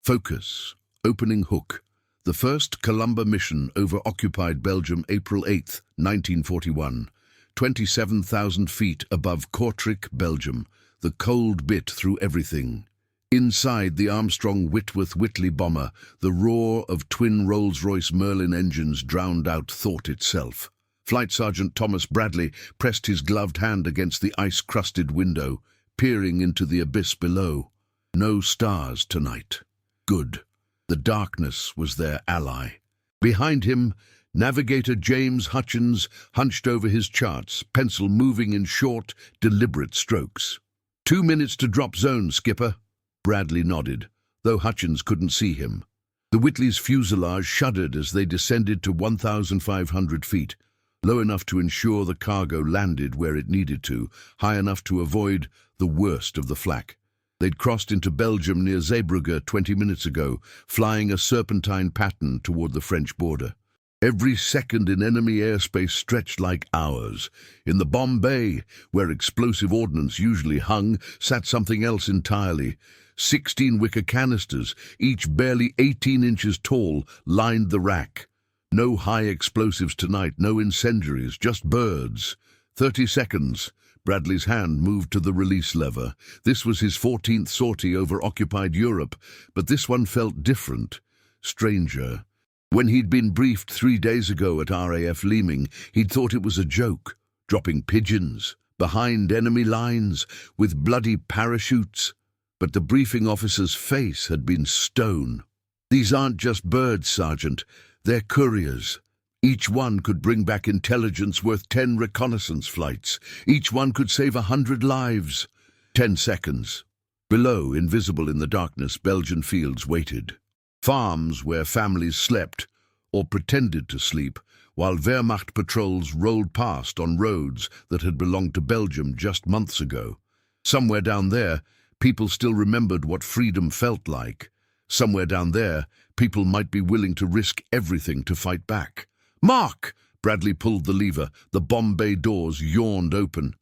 Focus. Opening hook. The first Columba mission over occupied Belgium, April 8, 1941. 27,000 feet above Kortrijk, Belgium. The cold bit through everything. Inside the Armstrong Whitworth Whitley bomber, the roar of twin Rolls-Royce Merlin engines drowned out thought itself. Flight Sergeant Thomas Bradley pressed his gloved hand against the ice-crusted window, peering into the abyss below. No stars tonight. Good. The darkness was their ally. Behind him, Navigator James Hutchins hunched over his charts, pencil moving in short, deliberate strokes. 2 minutes to drop zone, Skipper. Bradley nodded, though Hutchins couldn't see him. The Whitley's fuselage shuddered as they descended to 1,500 feet, low enough to ensure the cargo landed where it needed to, high enough to avoid the worst of the flak. They'd crossed into Belgium near Zeebrugge 20 minutes ago, flying a serpentine pattern toward the French border. Every second in enemy airspace stretched like hours. In the bomb bay, where explosive ordnance usually hung, sat something else entirely. 16 wicker canisters, each barely 18 inches tall, lined the rack. No high explosives tonight, no incendiaries, just birds. 30 seconds. Bradley's hand moved to the release lever. This was his 14th sortie over occupied Europe, but this one felt different, stranger. When he'd been briefed 3 days ago at RAF Leeming, he'd thought it was a joke, dropping pigeons, behind enemy lines, with bloody parachutes. But the briefing officer's face had been stone. These aren't just birds, Sergeant. They're couriers. Each one could bring back intelligence worth 10 reconnaissance flights. Each one could save 100 lives. 10 seconds. Below, invisible in the darkness, Belgian fields waited. Farms where families slept, or pretended to sleep, while Wehrmacht patrols rolled past on roads that had belonged to Belgium just months ago. Somewhere down there, people still remembered what freedom felt like. Somewhere down there, people might be willing to risk everything to fight back. "Mark!" Bradley pulled the lever. The bomb bay doors yawned open.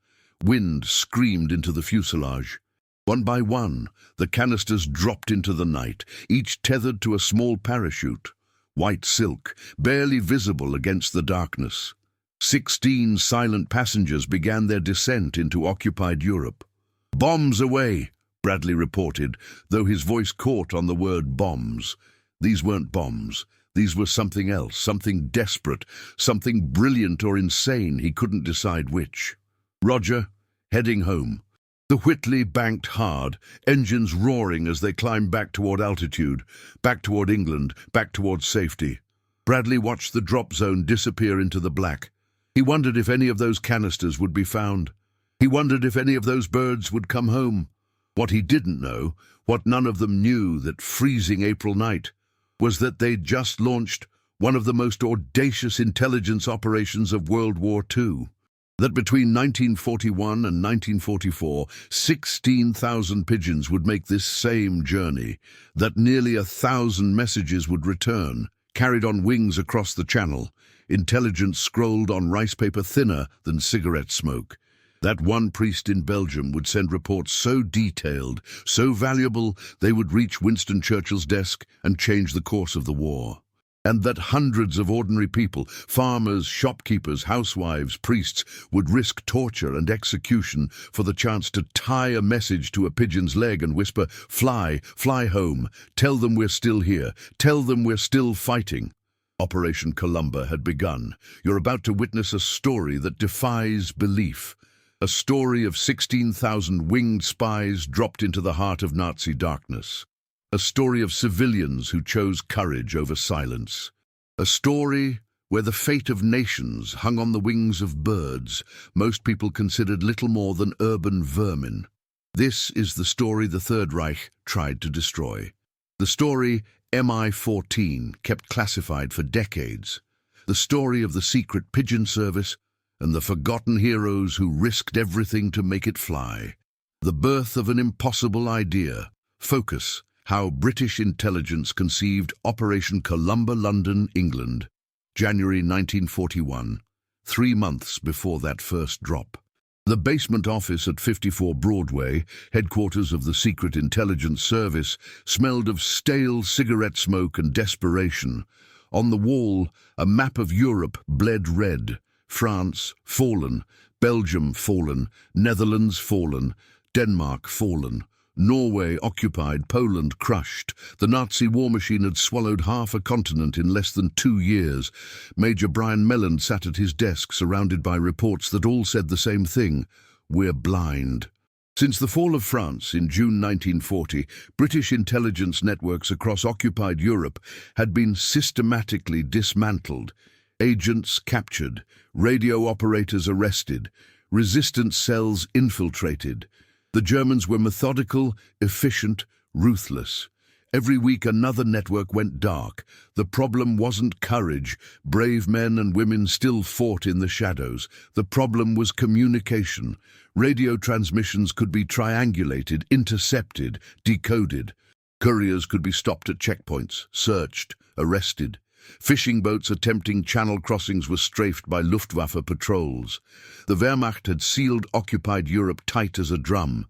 Wind screamed into the fuselage. One by one, the canisters dropped into the night, each tethered to a small parachute. White silk, barely visible against the darkness. 16 silent passengers began their descent into occupied Europe. "Bombs away," Bradley reported, though his voice caught on the word bombs. These weren't bombs. These were something else, something desperate, something brilliant or insane, he couldn't decide which. Roger, heading home. The Whitley banked hard, engines roaring as they climbed back toward altitude, back toward England, back toward safety. Bradley watched the drop zone disappear into the black. He wondered if any of those canisters would be found. He wondered if any of those birds would come home. What he didn't know, what none of them knew that freezing April night, was that they'd just launched one of the most audacious intelligence operations of World War II. That between 1941 and 1944, 16,000 pigeons would make this same journey, that nearly 1,000 messages would return, carried on wings across the channel, intelligence scrolled on rice paper thinner than cigarette smoke. That one priest in Belgium would send reports so detailed, so valuable, they would reach Winston Churchill's desk and change the course of the war. And that hundreds of ordinary people, farmers, shopkeepers, housewives, priests, would risk torture and execution for the chance to tie a message to a pigeon's leg and whisper, "Fly, fly home, tell them we're still here, tell them we're still fighting." Operation Columba had begun. You're about to witness a story that defies belief. A story of 16,000 winged spies dropped into the heart of Nazi darkness. A story of civilians who chose courage over silence. A story where the fate of nations hung on the wings of birds most people considered little more than urban vermin. This is the story the Third Reich tried to destroy. The story MI-14 kept classified for decades. The story of the Secret Pigeon Service and the forgotten heroes who risked everything to make it fly. The birth of an impossible idea. Focus. How British intelligence conceived Operation Columba, London, England, January 1941, 3 months before that first drop. The basement office at 54 Broadway, headquarters of the Secret Intelligence Service, smelled of stale cigarette smoke and desperation. On the wall, a map of Europe bled red. France, fallen. Belgium, fallen. Netherlands, fallen. Denmark, fallen. Norway occupied, Poland crushed. The Nazi war machine had swallowed half a continent in less than 2 years. Major Brian Melland sat at his desk, surrounded by reports that all said the same thing: we're blind. Since the fall of France in June 1940, British intelligence networks across occupied Europe had been systematically dismantled. Agents captured, radio operators arrested, resistance cells infiltrated. The Germans were methodical, efficient, ruthless. Every week another network went dark. The problem wasn't courage. Brave men and women still fought in the shadows. The problem was communication. Radio transmissions could be triangulated, intercepted, decoded. Couriers could be stopped at checkpoints, searched, arrested. Fishing boats attempting channel crossings were strafed by Luftwaffe patrols. The Wehrmacht had sealed occupied Europe tight as a drum.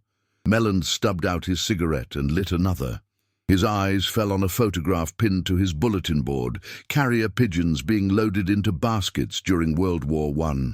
Melland stubbed out his cigarette and lit another. His eyes fell on a photograph pinned to his bulletin board: carrier pigeons being loaded into baskets during World War I.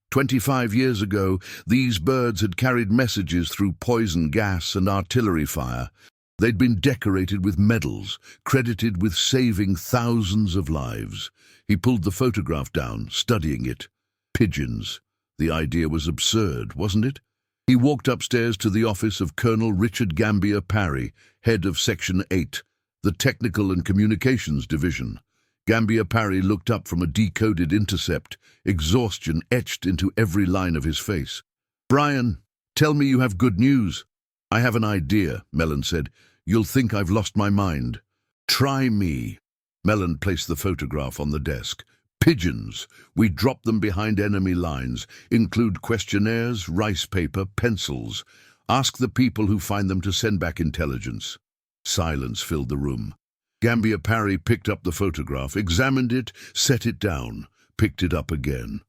25 years ago, these birds had carried messages through poison gas and artillery fire. They'd been decorated with medals, credited with saving thousands of lives. He pulled the photograph down, studying it. Pigeons. The idea was absurd, wasn't it? He walked upstairs to the office of Colonel Richard Gambier Parry, head of Section 8, the Technical and Communications Division. Gambier Parry looked up from a decoded intercept, exhaustion etched into every line of his face. "Brian, tell me you have good news." "I have an idea," Melland said. "You'll think I've lost my mind." "Try me." Melland placed the photograph on the desk. "Pigeons. We drop them behind enemy lines. Include questionnaires, rice paper, pencils. Ask the people who find them to send back intelligence." Silence filled the room. Gambier Parry picked up the photograph, examined it, set it down, picked it up again.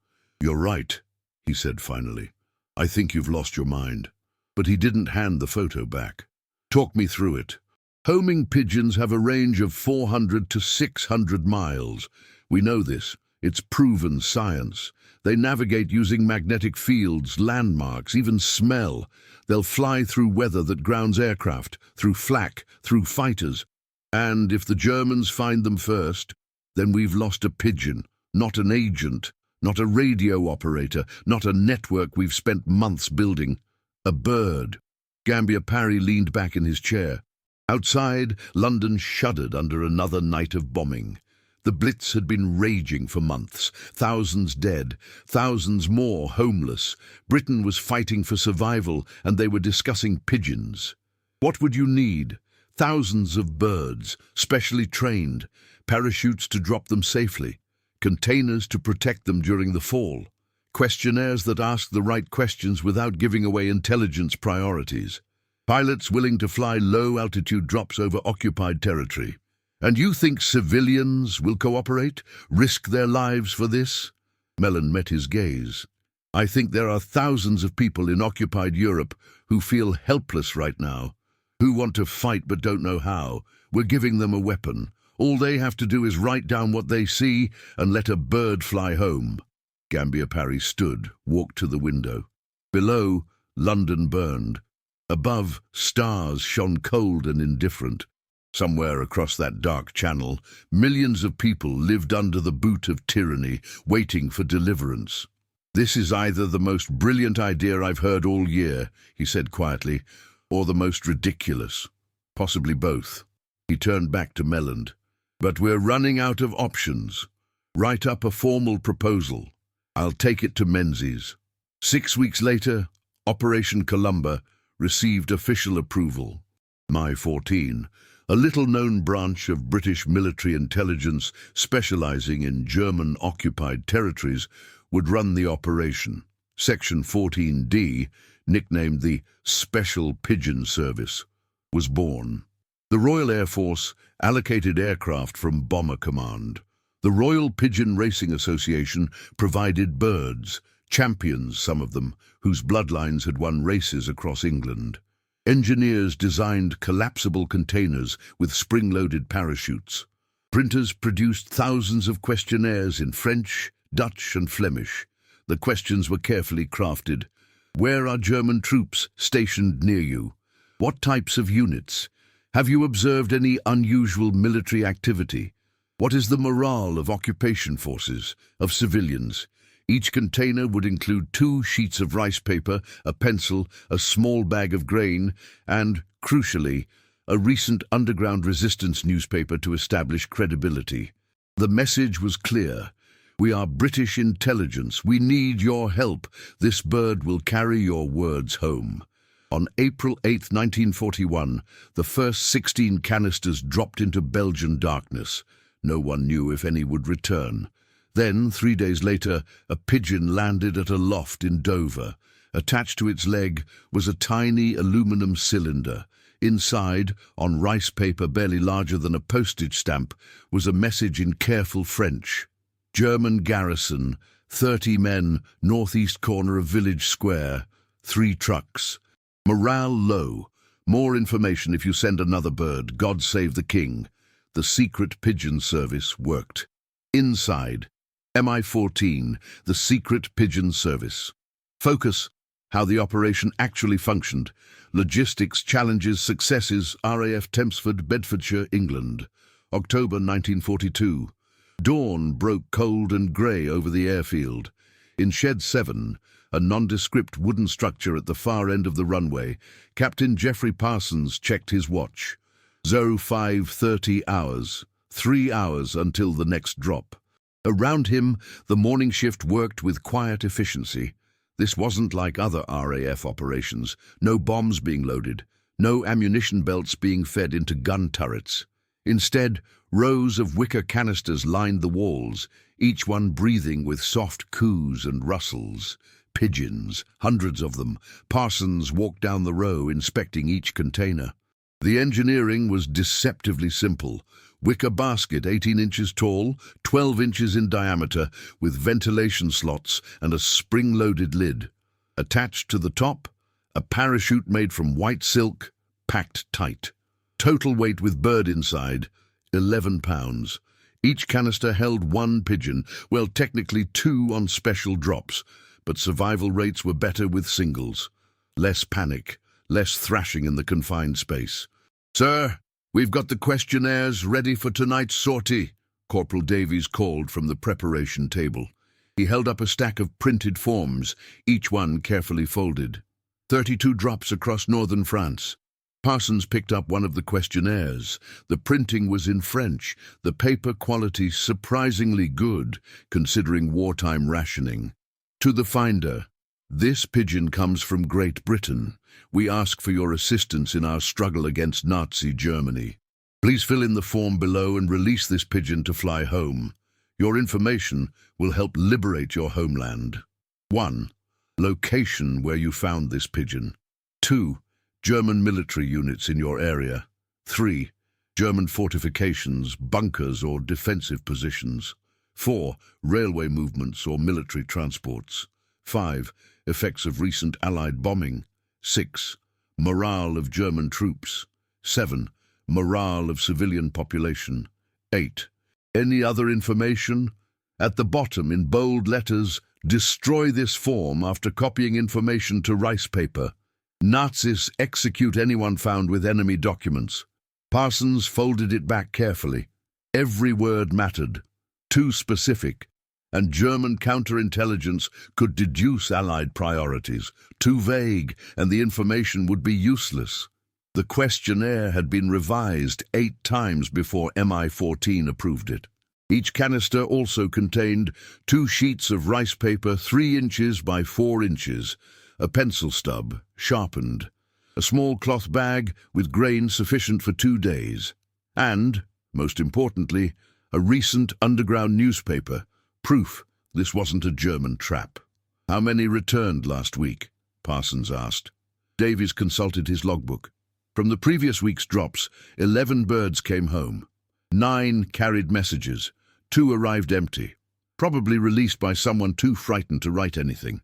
"You're right," he said finally. "I think you've lost your mind." But he didn't hand the photo back. "Talk me through it." "Homing pigeons have a range of 400 to 600 miles. We know this. It's proven science. They navigate using magnetic fields, landmarks, even smell. They'll fly through weather that grounds aircraft, through flak, through fighters. And if the Germans find them first, then we've lost a pigeon, not an agent, not a radio operator, not a network we've spent months building. A bird." Gambier Parry leaned back in his chair. Outside, London shuddered under another night of bombing. The Blitz had been raging for months. Thousands dead, thousands more homeless. Britain was fighting for survival, and they were discussing pigeons. What would you need? Thousands of birds, specially trained, parachutes to drop them safely, containers to protect them during the fall, questionnaires that asked the right questions without giving away intelligence priorities, pilots willing to fly low-altitude drops over occupied territory. And you think civilians will cooperate, risk their lives for this? Melland met his gaze. "I think there are thousands of people in occupied Europe who feel helpless right now, who want to fight but don't know how. We're giving them a weapon. All they have to do is write down what they see and let a bird fly home." Gambier Parry stood, walked to the window. Below, London burned. Above, stars shone cold and indifferent. Somewhere across that dark channel, millions of people lived under the boot of tyranny, waiting for deliverance. "This is either the most brilliant idea I've heard all year," he said quietly, "or the most ridiculous. Possibly both." He turned back to Melland. "But we're running out of options. Write up a formal proposal. I'll take it to Menzies." 6 weeks later, Operation Columba received official approval. May 14. A little-known branch of British military intelligence specializing in German-occupied territories would run the operation. Section 14D, nicknamed the Special Pigeon Service, was born. The Royal Air Force allocated aircraft from Bomber Command. The Royal Pigeon Racing Association provided birds, Champions, some of them, whose bloodlines had won races across England. Engineers designed collapsible containers with spring-loaded parachutes. Printers produced thousands of questionnaires in French, Dutch and Flemish. The questions were carefully crafted. Where are German troops stationed near you? What types of units? Have you observed any unusual military activity? What is the morale of occupation forces, of civilians? Each container would include 2 sheets of rice paper, a pencil, a small bag of grain, and, crucially, a recent underground resistance newspaper to establish credibility. The message was clear. We are British intelligence. We need your help. This bird will carry your words home. On April 8, 1941, the first 16 canisters dropped into Belgian darkness. No one knew if any would return. Then, 3 days later, a pigeon landed at a loft in Dover. Attached to its leg was a tiny aluminum cylinder. Inside, on rice paper barely larger than a postage stamp, was a message in careful French. German garrison, 30 men, northeast corner of village square, 3 trucks. Morale low. More information if you send another bird. God save the king. The Secret Pigeon Service worked. Inside, MI-14, the Secret Pigeon Service. Focus, how the operation actually functioned. Logistics, challenges, successes, RAF Tempsford, Bedfordshire, England. October 1942. Dawn broke cold and grey over the airfield. In Shed 7, a nondescript wooden structure at the far end of the runway, Captain Geoffrey Parsons checked his watch. 05:30 hours, 3 hours until the next drop. Around him, the morning shift worked with quiet efficiency. This wasn't like other RAF operations. No bombs being loaded, no ammunition belts being fed into gun turrets. Instead, rows of wicker canisters lined the walls, each one breathing with soft coos and rustles. Pigeons, hundreds of them. Parsons walked down the row, inspecting each container. The engineering was deceptively simple. Wicker basket 18 inches tall, 12 inches in diameter, with ventilation slots and a spring-loaded lid. Attached to the top, a parachute made from white silk, packed tight. Total weight with bird inside, 11 pounds. Each canister held 1 pigeon, well, technically 2 on special drops, but survival rates were better with singles. Less panic, less thrashing in the confined space. "Sir, we've got the questionnaires ready for tonight's sortie," Corporal Davies called from the preparation table. He held up a stack of printed forms, each one carefully folded. 32 drops across northern France. Parsons picked up one of the questionnaires. The printing was in French, the paper quality surprisingly good, considering wartime rationing. To the finder, "This pigeon comes from Great Britain. We ask for your assistance in our struggle against Nazi Germany. Please fill in the form below and release this pigeon to fly home. Your information will help liberate your homeland." 1. Location where you found this pigeon. 2. German military units in your area. 3. German fortifications, bunkers or defensive positions. 4. Railway movements or military transports. 5. Effects of recent Allied bombing. 6. Morale of German troops. 7. Morale of civilian population. 8. Any other information? At the bottom, in bold letters, "Destroy this form after copying information to rice paper. Nazis execute anyone found with enemy documents." Parsons folded it back carefully. Every word mattered. Too specific, and German counterintelligence could deduce Allied priorities. Too vague, and the information would be useless. The questionnaire had been revised 8 times before MI-14 approved it. Each canister also contained 2 sheets of rice paper 3 inches by 4 inches, a pencil stub, sharpened, a small cloth bag with grain sufficient for 2 days, and, most importantly, a recent underground newspaper, proof this wasn't a German trap. "How many returned last week?" Parsons asked. Davies consulted his logbook. From the previous week's drops, 11 birds came home. 9 carried messages, 2 arrived empty. Probably released by someone too frightened to write anything.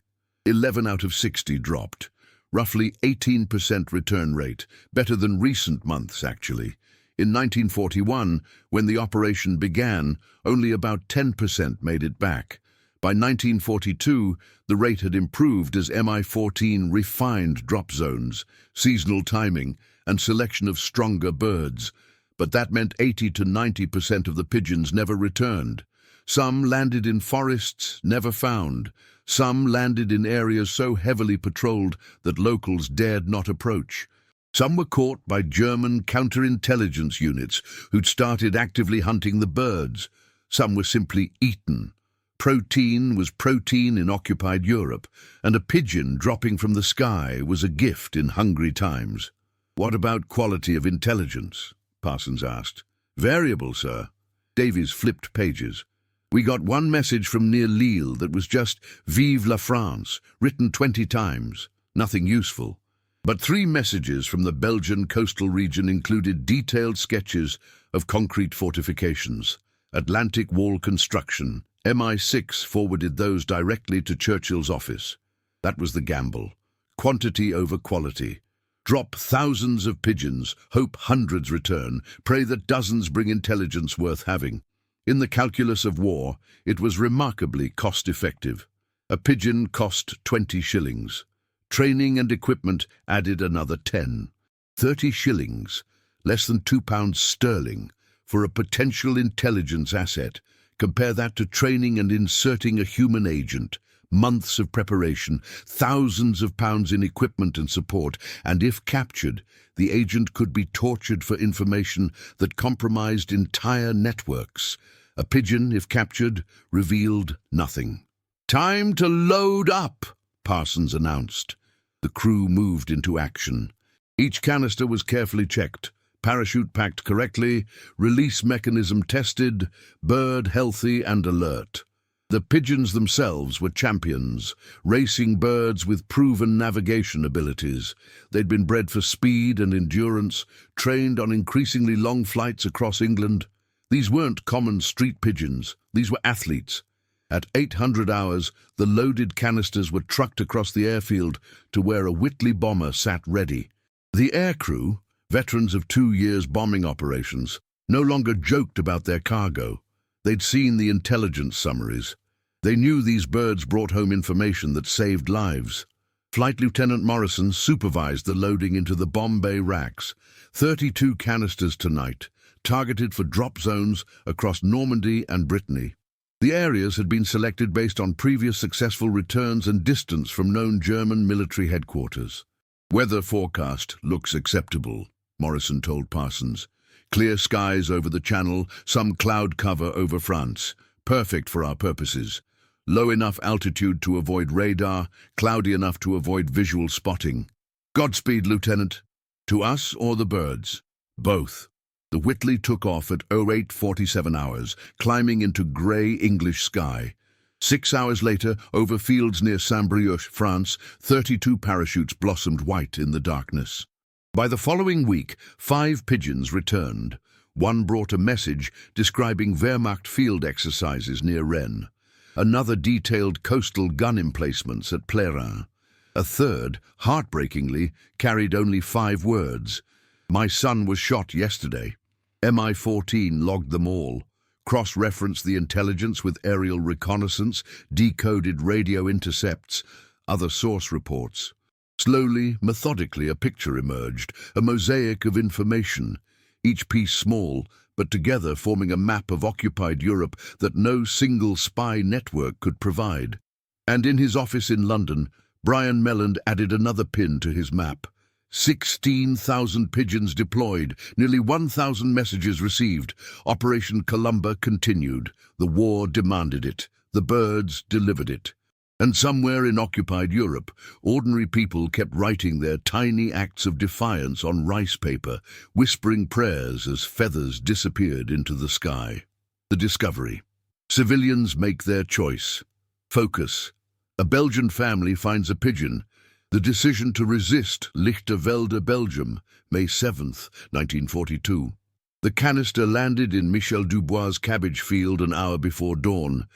11 out of 60 dropped. Roughly 18% return rate, better than recent months actually. In 1941, when the operation began, only about 10% made it back. By 1942, the rate had improved as MI-14 refined drop zones, seasonal timing, and selection of stronger birds. But that meant 80 to 90% of the pigeons never returned. Some landed in forests never found. Some landed in areas so heavily patrolled that locals dared not approach. Some were caught by German counterintelligence units who'd started actively hunting the birds. Some were simply eaten. Protein was protein in occupied Europe, and a pigeon dropping from the sky was a gift in hungry times. "What about quality of intelligence?" Parsons asked. "Variable, sir." Davies flipped pages. "We got one message from near Lille that was just Vive la France, written 20 times. Nothing useful. But 3 messages from the Belgian coastal region included detailed sketches of concrete fortifications, Atlantic wall construction. MI6 forwarded those directly to Churchill's office. That was the gamble. Quantity over quality. Drop thousands of pigeons, hope hundreds return, pray that dozens bring intelligence worth having. In the calculus of war, it was remarkably cost-effective. A pigeon cost 20 shillings. Training and equipment added another 10. 30 shillings, less than £2 sterling, for a potential intelligence asset. Compare that to training and inserting a human agent, months of preparation, thousands of pounds in equipment and support, and if captured, the agent could be tortured for information that compromised entire networks. A pigeon, if captured, revealed nothing. "Time to load up," Parsons announced. The crew moved into action. Each canister was carefully checked. Parachute packed correctly, release mechanism tested, bird healthy and alert. The pigeons themselves were champions, racing birds with proven navigation abilities. They'd been bred for speed and endurance, trained on increasingly long flights across England. These weren't common street pigeons, these were athletes. At 800 hours, the loaded canisters were trucked across the airfield to where a Whitley bomber sat ready. The aircrew, veterans of 2 years' bombing operations, no longer joked about their cargo. They'd seen the intelligence summaries. They knew these birds brought home information that saved lives. Flight Lieutenant Morrison supervised the loading into the bomb bay racks. 32 canisters tonight, targeted for drop zones across Normandy and Brittany. The areas had been selected based on previous successful returns and distance from known German military headquarters. "Weather forecast looks acceptable," Morrison told Parsons. "Clear skies over the Channel, some cloud cover over France. Perfect for our purposes. Low enough altitude to avoid radar, cloudy enough to avoid visual spotting. Godspeed, Lieutenant." "To us or the birds?" "Both." The Whitley took off at 08:47 hours, climbing into grey English sky. 6 hours later, over fields near Saint-Brieuc, France, 32 parachutes blossomed white in the darkness. By the following week, 5 pigeons returned. One brought a message describing Wehrmacht field exercises near Rennes. Another detailed coastal gun emplacements at Plérin. A third, heartbreakingly, carried only 5 words. "My son was shot yesterday." MI-14 logged them all, cross-referenced the intelligence with aerial reconnaissance, decoded radio intercepts, other source reports. Slowly, methodically, a picture emerged, a mosaic of information, each piece small, but together forming a map of occupied Europe that no single spy network could provide. And in his office in London, Brian Melland added another pin to his map. 16,000 pigeons deployed, nearly 1,000 messages received. Operation Columba continued. The war demanded it. The birds delivered it. And somewhere in occupied Europe, ordinary people kept writing their tiny acts of defiance on rice paper, whispering prayers as feathers disappeared into the sky. The discovery. Civilians make their choice. Focus. A Belgian family finds a pigeon. The decision to resist Lichtervelde, Belgium, May 7th, 1942. The canister landed in Michel Dubois' cabbage field an hour before dawn.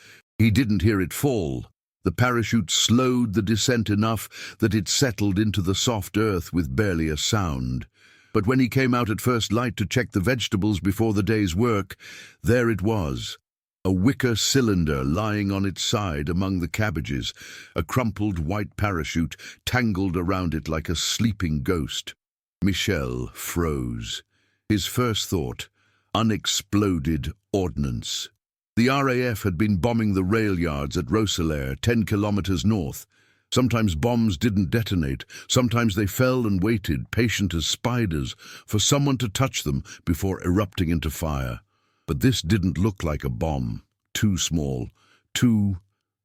He didn't hear it fall. The parachute slowed the descent enough that it settled into the soft earth with barely a sound. But when he came out at first light to check the vegetables before the day's work, there it was, a wicker cylinder lying on its side among the cabbages, a crumpled white parachute tangled around it like a sleeping ghost. Michel froze. His first thought, unexploded ordnance. The RAF had been bombing the rail yards at Roeselare, 10 kilometers north. Sometimes bombs didn't detonate. Sometimes they fell and waited, patient as spiders, for someone to touch them before erupting into fire. But this didn't look like a bomb. Too small, too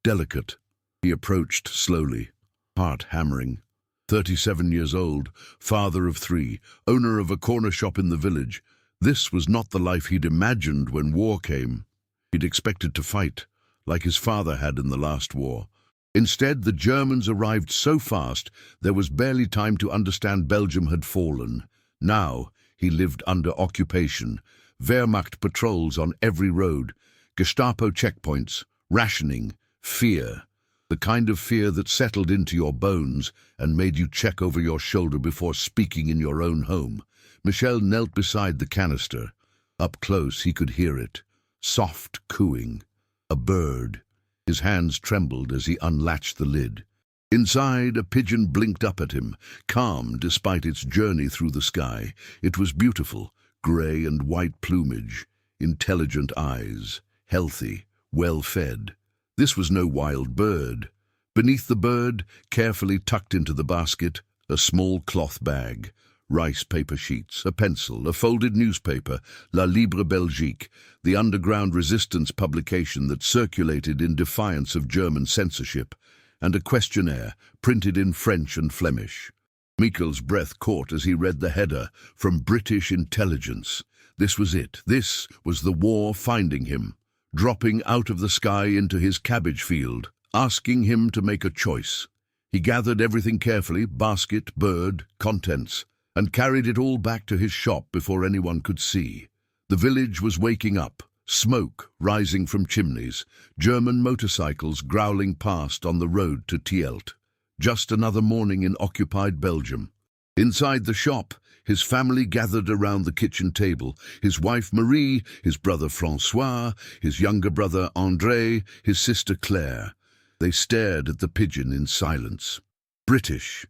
delicate. He approached slowly, heart hammering. 37 years old, father of 3, owner of a corner shop in the village. This was not the life he'd imagined when war came. He'd expected to fight, like his father had in the last war. Instead, the Germans arrived so fast there was barely time to understand Belgium had fallen. Now he lived under occupation, Wehrmacht patrols on every road, Gestapo checkpoints, rationing, fear. The kind of fear that settled into your bones and made you check over your shoulder before speaking in your own home. Michel knelt beside the canister. Up close he could hear it. Soft cooing. A bird. His hands trembled as he unlatched the lid. Inside, a pigeon blinked up at him, calm despite its journey through the sky. It was beautiful, grey and white plumage, intelligent eyes, healthy, well-fed. This was no wild bird. Beneath the bird, carefully tucked into the basket, a small cloth bag. Rice paper sheets, a pencil, a folded newspaper, La Libre Belgique, the underground resistance publication that circulated in defiance of German censorship, and a questionnaire printed in French and Flemish. Michel's breath caught as he read the header, from British intelligence. This was it. This was the war finding him, dropping out of the sky into his cabbage field, asking him to make a choice. He gathered everything carefully, basket, bird, contents, and carried it all back to his shop before anyone could see. The village was waking up, smoke rising from chimneys, German motorcycles growling past on the road to Tielt. Just another morning in occupied Belgium. Inside the shop, his family gathered around the kitchen table, his wife Marie, his brother François, his younger brother André, his sister Claire. They stared at the pigeon in silence. "British,"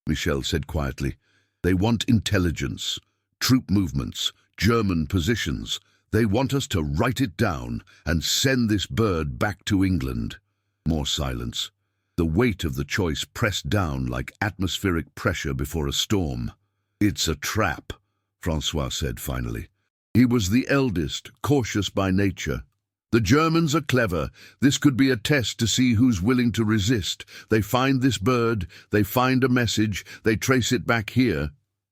Michel said quietly. "They want intelligence, troop movements, German positions. They want us to write it down and send this bird back to England." More silence. The weight of the choice pressed down like atmospheric pressure before a storm. "It's a trap," François said finally. He was the eldest, cautious by nature. "The Germans are clever. This could be a test to see who's willing to resist. They find this bird, they find a message, they trace it back here.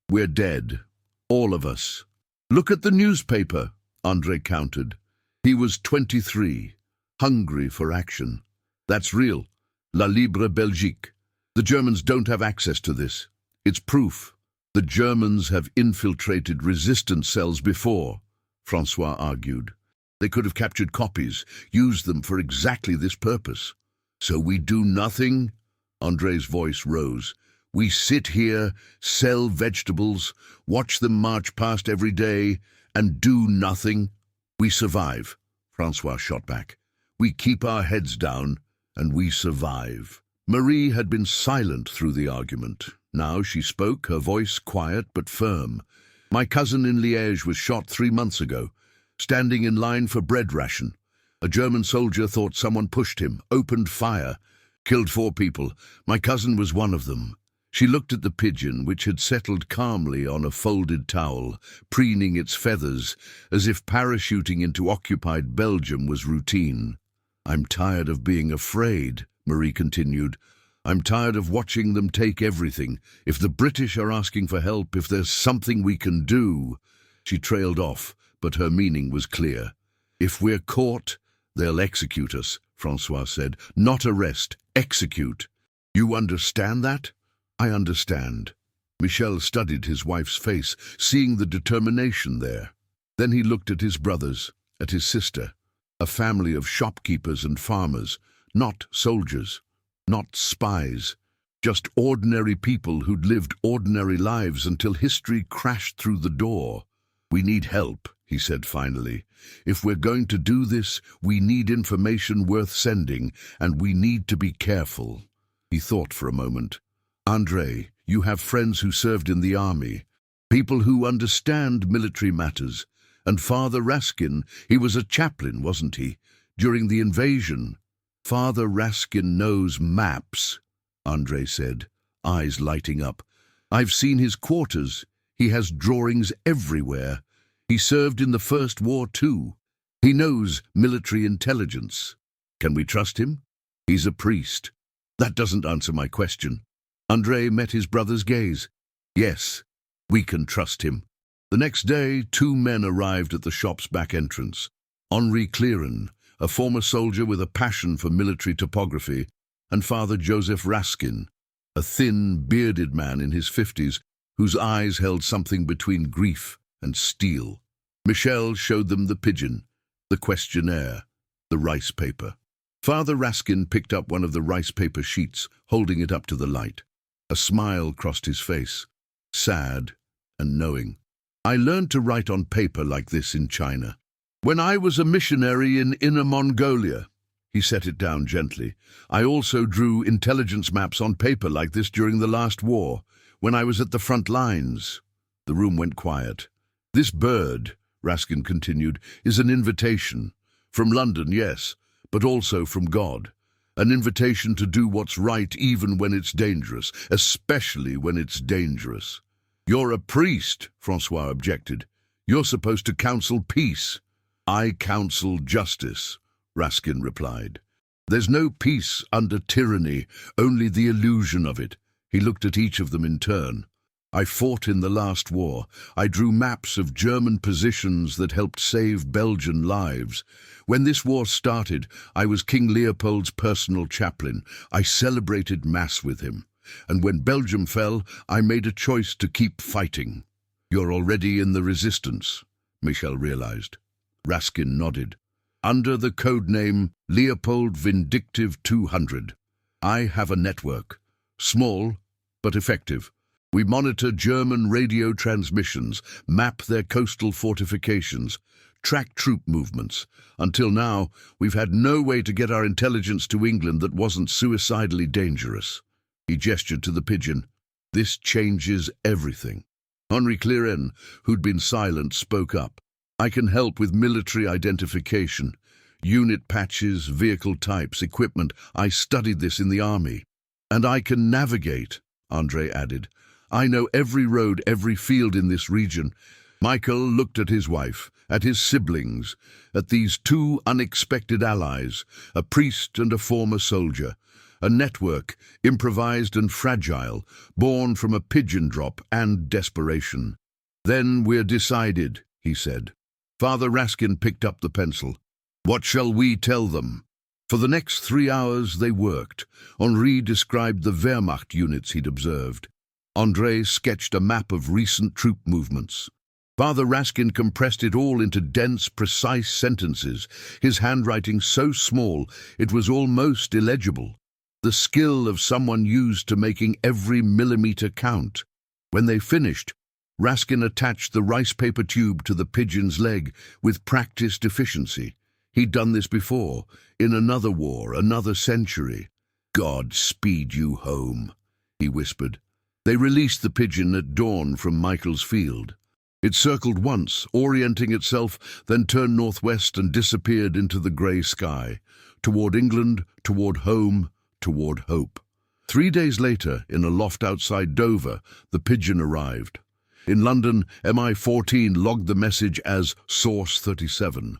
We're dead. All of us." "Look at the newspaper," André countered. He was 23, hungry for action. "That's real. La Libre Belgique. The Germans don't have access to this. It's proof. The Germans have infiltrated resistance cells before," François argued. "They could have captured copies, used them for exactly this purpose." "So we do nothing?" André's voice rose. "We sit here, sell vegetables, watch them march past every day, and do nothing? We survive," François shot back. "We keep our heads down, and we survive." Marie had been silent through the argument. Now she spoke, her voice quiet but firm. "My cousin in Liège was shot 3 months ago, standing in line for bread ration. A German soldier thought someone pushed him, opened fire, killed 4 people. My cousin was one of them." She looked at the pigeon, which had settled calmly on a folded towel, preening its feathers, as if parachuting into occupied Belgium was routine. "I'm tired of being afraid," Marie continued. "I'm tired of watching them take everything. If the British are asking for help, if there's something we can do." She trailed off, but her meaning was clear. "If we're caught, they'll execute us," François said. "Not arrest, execute. You understand that?" "I understand." Michel studied his wife's face, seeing the determination there. Then he looked at his brothers, at his sister. A family of shopkeepers and farmers, not soldiers, not spies, just ordinary people who'd lived ordinary lives until history crashed through the door. "We need help," he said finally. "If we're going to do this, we need information worth sending, and we need to be careful." He thought for a moment. "Andrei, you have friends who served in the army, people who understand military matters. And Father Raskin, he was a chaplain, wasn't he, during the invasion?" "Father Raskin knows maps," Andrei said, eyes lighting up. "I've seen his quarters. He has drawings everywhere. He served in the First War too. He knows military intelligence. Can we trust him?" "He's a priest." "That doesn't answer my question." Andrei met his brother's gaze. "Yes, we can trust him." The next day, 2 men arrived at the shop's back entrance. Henri Clearon, a former soldier with a passion for military topography, and Father Josef Raskin, a thin, bearded man in his 50s, whose eyes held something between grief and steel. Michel showed them the pigeon, the questionnaire, the rice paper. Father Raskin picked up one of the rice paper sheets, holding it up to the light. A smile crossed his face, sad and knowing. "I learned to write on paper like this in China. When I was a missionary in Inner Mongolia," he set it down gently. "I also drew intelligence maps on paper like this during the last war, when I was at the front lines." The room went quiet. "This bird," Raskin continued, "is an invitation. From London, yes, but also from God. An invitation to do what's right even when it's dangerous, especially when it's dangerous." "You're a priest," Francois objected. "You're supposed to counsel peace." "I counsel justice," Raskin replied. "There's no peace under tyranny, only the illusion of it." He looked at each of them in turn. "I fought in the last war. I drew maps of German positions that helped save Belgian lives. When this war started, I was King Leopold's personal chaplain. I celebrated Mass with him. And when Belgium fell, I made a choice to keep fighting." "You're already in the resistance," Michel realized. Raskin nodded. "Under the code name Leopold Vindictive 200. I have a network. Small, but effective. We monitor German radio transmissions, map their coastal fortifications, track troop movements. Until now, we've had no way to get our intelligence to England that wasn't suicidally dangerous." He gestured to the pigeon. "This changes everything." Henri Clearon, who'd been silent, spoke up. "I can help with military identification. Unit patches, vehicle types, equipment. I studied this in the army. And I can navigate," Andrei added. "I know every road, every field in this region." Michael looked at his wife, at his siblings, at these 2 unexpected allies, a priest and a former soldier. A network, improvised and fragile, born from a pigeon drop and desperation. "Then we're decided," he said. Father Raskin picked up the pencil. "What shall we tell them?" For the next 3 hours they worked. Henri described the Wehrmacht units he'd observed. Andrei sketched a map of recent troop movements. Father Raskin compressed it all into dense, precise sentences, his handwriting so small it was almost illegible. The skill of someone used to making every millimeter count. When they finished, Raskin attached the rice paper tube to the pigeon's leg with practiced efficiency. He'd done this before, in another war, another century. "God speed you home," he whispered. They released the pigeon at dawn from Michael's field. It circled once, orienting itself, then turned northwest and disappeared into the grey sky, toward England, toward home, toward hope. 3 days later, in a loft outside Dover, the pigeon arrived. In London, MI-14 logged the message as Source 37.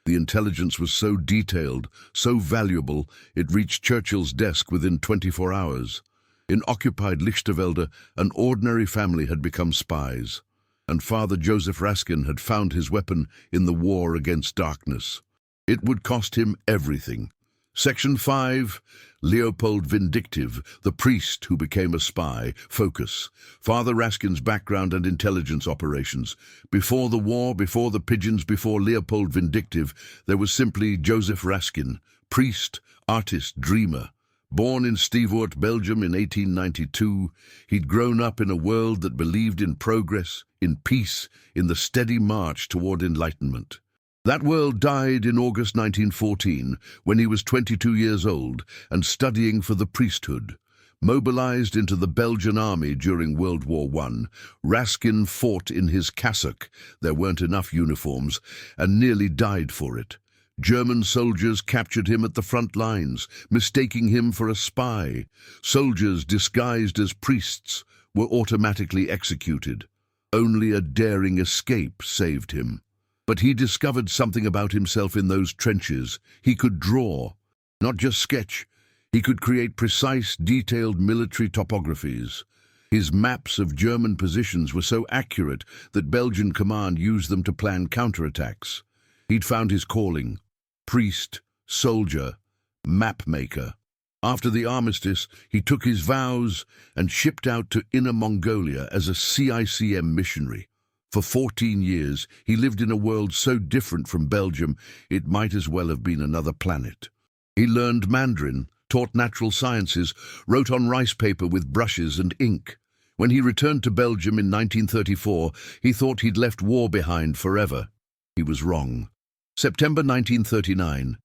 The intelligence was so detailed, so valuable, it reached Churchill's desk within 24 hours. In occupied Lichtervelde, an ordinary family had become spies, and Father Josef Raskin had found his weapon in the war against darkness. It would cost him everything: Section 5. Leopold Vindictive, the priest who became a spy. Focus. Father Raskin's background and intelligence operations. Before the war, before the Pigeons, before Leopold Vindictive, there was simply Josef Raskin, priest, artist, dreamer. Born in Stevoort, Belgium in 1892, he'd grown up in a world that believed in progress, in peace, in the steady march toward enlightenment. That world died in August 1914, when he was 22 years old and studying for the priesthood. Mobilized into the Belgian army during World War I, Raskin fought in his cassock, there weren't enough uniforms, and nearly died for it. German soldiers captured him at the front lines, mistaking him for a spy. Soldiers disguised as priests were automatically executed. Only a daring escape saved him. But he discovered something about himself in those trenches. He could draw, not just sketch. He could create precise, detailed military topographies. His maps of German positions were so accurate that Belgian command used them to plan counterattacks. He'd found his calling: priest, soldier, map maker. After the armistice, he took his vows and shipped out to Inner Mongolia as a CICM missionary. For 14 years, he lived in a world so different from Belgium, it might as well have been another planet. He learned Mandarin, taught natural sciences, wrote on rice paper with brushes and ink. When he returned to Belgium in 1934, he thought he'd left war behind forever. He was wrong. September 1939,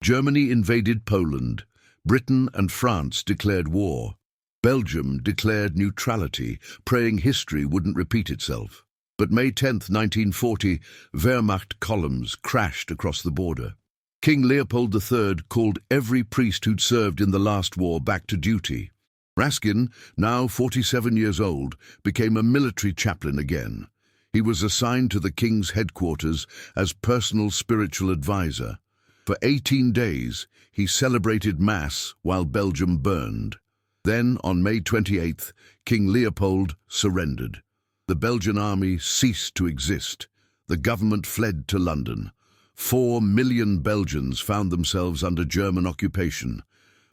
Germany invaded Poland. Britain and France declared war. Belgium declared neutrality, praying history wouldn't repeat itself. But May 10, 1940, Wehrmacht columns crashed across the border. King Leopold III called every priest who'd served in the last war back to duty. Raskin, now 47 years old, became a military chaplain again. He was assigned to the king's headquarters as personal spiritual advisor. For 18 days, he celebrated Mass while Belgium burned. Then, on May 28th, King Leopold surrendered. The Belgian army ceased to exist. The government fled to London. 4 million Belgians found themselves under German occupation.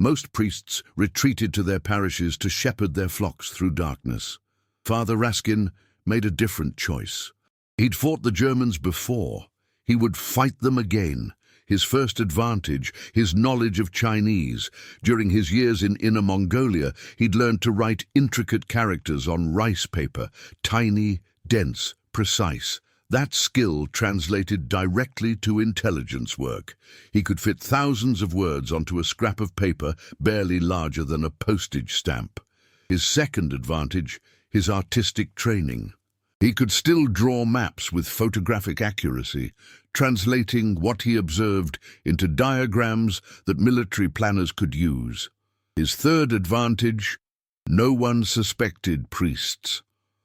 Most priests retreated to their parishes to shepherd their flocks through darkness. Father Raskin made a different choice. He'd fought the Germans before. He would fight them again. His first advantage, his knowledge of Chinese. During his years in Inner Mongolia, he'd learned to write intricate characters on rice paper, tiny, dense, precise. That skill translated directly to intelligence work. He could fit thousands of words onto a scrap of paper barely larger than a postage stamp. His second advantage, his artistic training. He could still draw maps with photographic accuracy, translating what he observed into diagrams that military planners could use. His third advantage, no one suspected priests.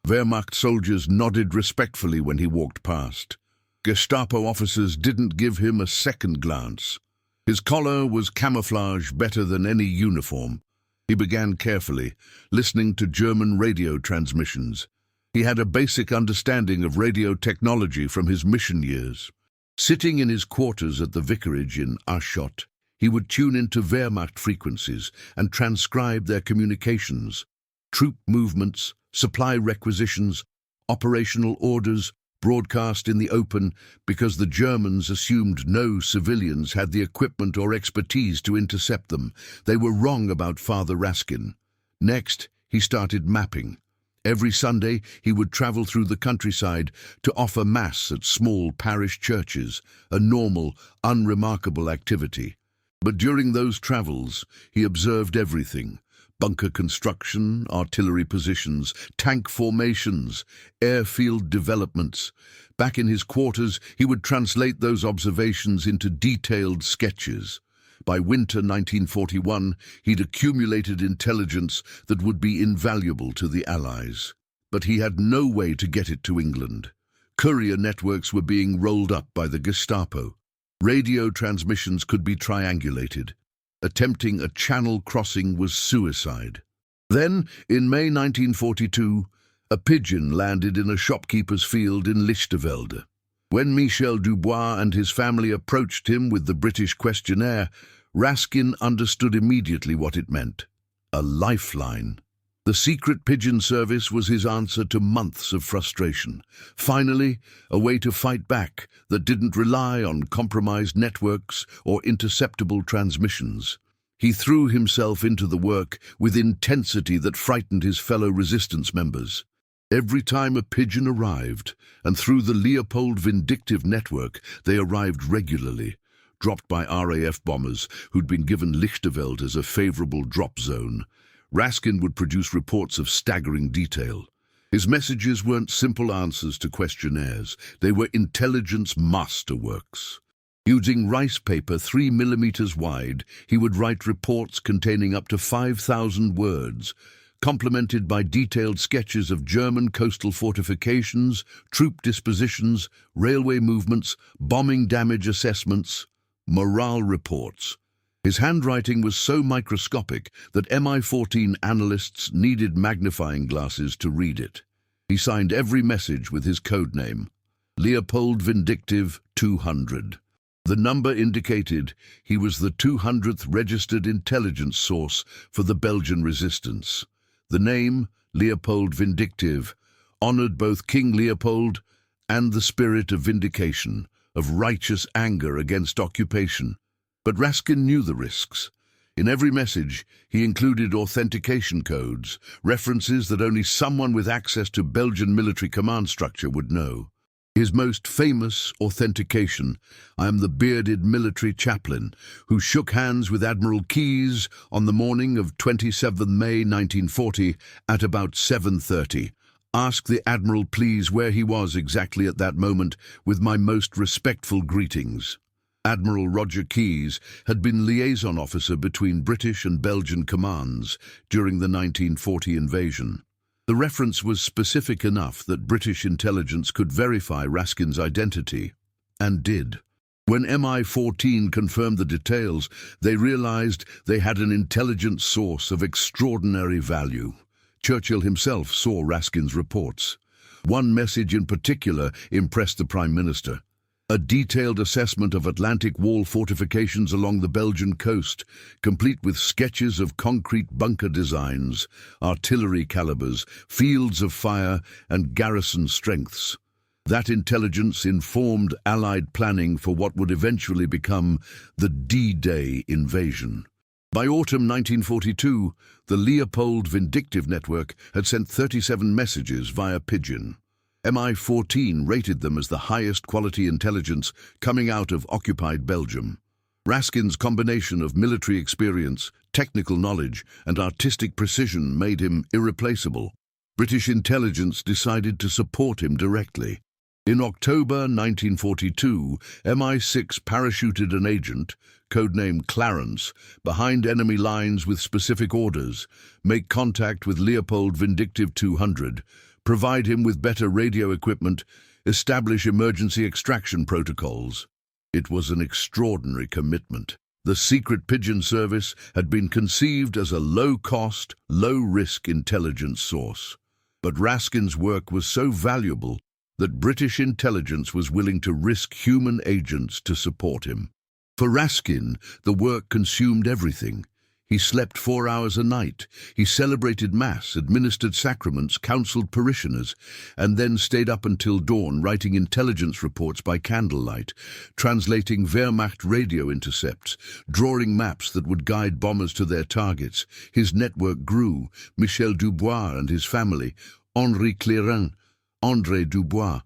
Wehrmacht soldiers nodded respectfully when he walked past. Gestapo officers didn't give him a second glance. His collar was camouflage better than any uniform. He began carefully, listening to German radio transmissions. He had a basic understanding of radio technology from his mission years. Sitting in his quarters at the vicarage in Aschot, he would tune into Wehrmacht frequencies and transcribe their communications. Troop movements, supply requisitions, operational orders, broadcast in the open because the Germans assumed no civilians had the equipment or expertise to intercept them. They were wrong about Father Raskin. Next, he started mapping. Every Sunday, he would travel through the countryside to offer Mass at small parish churches, a normal, unremarkable activity. But during those travels, he observed everything: bunker construction, artillery positions, tank formations, airfield developments. Back in his quarters, he would translate those observations into detailed sketches. By winter 1941, he'd accumulated intelligence that would be invaluable to the Allies. But he had no way to get it to England. Courier networks were being rolled up by the Gestapo. Radio transmissions could be triangulated. Attempting a channel crossing was suicide. Then, in May 1942, a pigeon landed in a shopkeeper's field in Lichtervelde. When Michel Dubois and his family approached him with the British questionnaire, Raskin understood immediately what it meant. A lifeline. The Secret Pigeon Service was his answer to months of frustration. Finally, a way to fight back that didn't rely on compromised networks or interceptable transmissions. He threw himself into the work with intensity that frightened his fellow resistance members. Every time a pigeon arrived, and through the Leopold Vindictive network they arrived regularly, dropped by RAF bombers who'd been given Lichterveld as a favorable drop zone, Raskin would produce reports of staggering detail. His messages weren't simple answers to questionnaires, they were intelligence masterworks. Using rice paper 3 millimeters wide, he would write reports containing up to 5,000 words, complemented by detailed sketches of German coastal fortifications, troop dispositions, railway movements, bombing damage assessments, morale reports. His handwriting was so microscopic that MI-14 analysts needed magnifying glasses to read it. He signed every message with his code name, Leopold Vindictive 200. The number indicated he was the 200th registered intelligence source for the Belgian resistance. The name, Leopold Vindictive, honored both King Leopold and the spirit of vindication, of righteous anger against occupation. But Raskin knew the risks. In every message, he included authentication codes, references that only someone with access to Belgian military command structure would know. His most famous authentication, "I am the bearded military chaplain who shook hands with Admiral Keyes on the morning of 27 May 1940 at about 7:30. Ask the Admiral please where he was exactly at that moment with my most respectful greetings." Admiral Roger Keyes had been liaison officer between British and Belgian commands during the 1940 invasion. The reference was specific enough that British intelligence could verify Raskin's identity, and did. When MI-14 confirmed the details, they realized they had an intelligence source of extraordinary value. Churchill himself saw Raskin's reports. One message in particular impressed the Prime Minister. A detailed assessment of Atlantic Wall fortifications along the Belgian coast, complete with sketches of concrete bunker designs, artillery calibers, fields of fire, and garrison strengths. That intelligence informed Allied planning for what would eventually become the D-Day invasion. By autumn 1942, the Leopold Vindictive Network had sent 37 messages via Pigeon. MI-14 rated them as the highest quality intelligence coming out of occupied Belgium. Raskin's combination of military experience, technical knowledge, and artistic precision made him irreplaceable. British intelligence decided to support him directly. In October 1942, MI6 parachuted an agent, codenamed Clarence, behind enemy lines with specific orders: make contact with Leopold Vindictive 200, provide him with better radio equipment, establish emergency extraction protocols. It was an extraordinary commitment. The Secret Pigeon Service had been conceived as a low-cost, low-risk intelligence source. But Raskin's work was so valuable that British intelligence was willing to risk human agents to support him. For Raskin, the work consumed everything. He slept 4 hours a night. He celebrated Mass, administered sacraments, counseled parishioners, and then stayed up until dawn writing intelligence reports by candlelight, translating Wehrmacht radio intercepts, drawing maps that would guide bombers to their targets. His network grew. Michel Dubois and his family, Henri Clérin, André Dubois,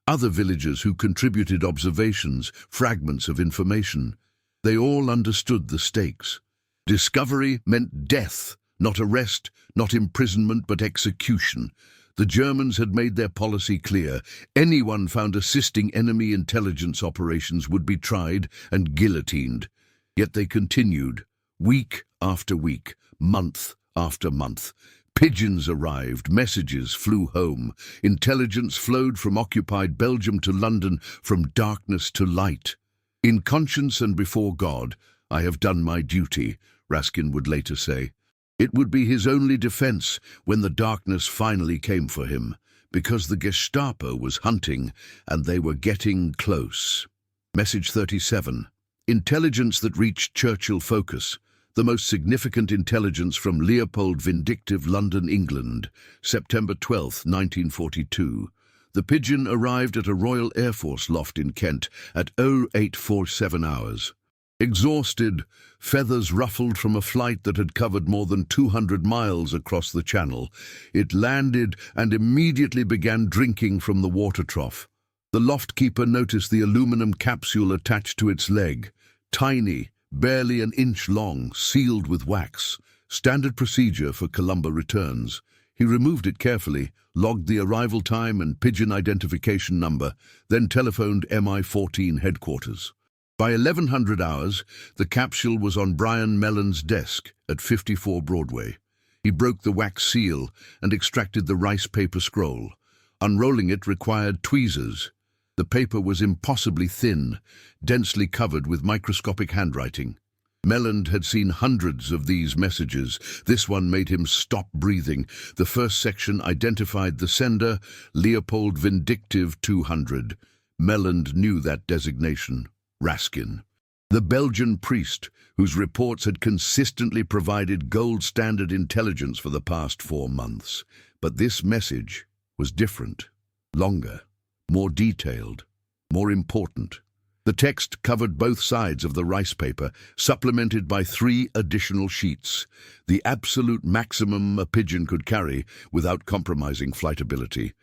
other villagers who contributed observations, fragments of information. They all understood the stakes. Discovery meant death, not arrest, not imprisonment, but execution. The Germans had made their policy clear. Anyone found assisting enemy intelligence operations would be tried and guillotined. Yet they continued, week after week, month after month. Pigeons arrived, messages flew home. Intelligence flowed from occupied Belgium to London, from darkness to light. In conscience and before God, I have done my duty, Raskin would later say. It would be his only defense when the darkness finally came for him, because the Gestapo was hunting and they were getting close. Message 37. Intelligence that reached Churchill focus. The most significant intelligence from Leopold Vindictive, London, England, September 12, 1942. The Pigeon arrived at a Royal Air Force loft in Kent at 0847 hours. Exhausted, feathers ruffled from a flight that had covered more than 200 miles across the Channel, it landed and immediately began drinking from the water trough. The loft keeper noticed the aluminum capsule attached to its leg, tiny, barely an inch long, sealed with wax. Standard procedure for Columba returns. He removed it carefully, logged the arrival time and pigeon identification number, then telephoned MI-14 headquarters. By 1100 hours, the capsule was on Brian Mellon's desk at 54 Broadway. He broke the wax seal and extracted the rice paper scroll. Unrolling it required tweezers. The paper was impossibly thin, densely covered with microscopic handwriting. Mellon had seen hundreds of these messages. This one made him stop breathing. The first section identified the sender, Leopold Vindictive 200. Mellon knew that designation. Raskin, the Belgian priest whose reports had consistently provided gold standard intelligence for the past 4 months. But this message was different, longer, more detailed, more important. The text covered both sides of the rice paper, supplemented by 3 additional sheets, the absolute maximum a pigeon could carry without compromising flightability.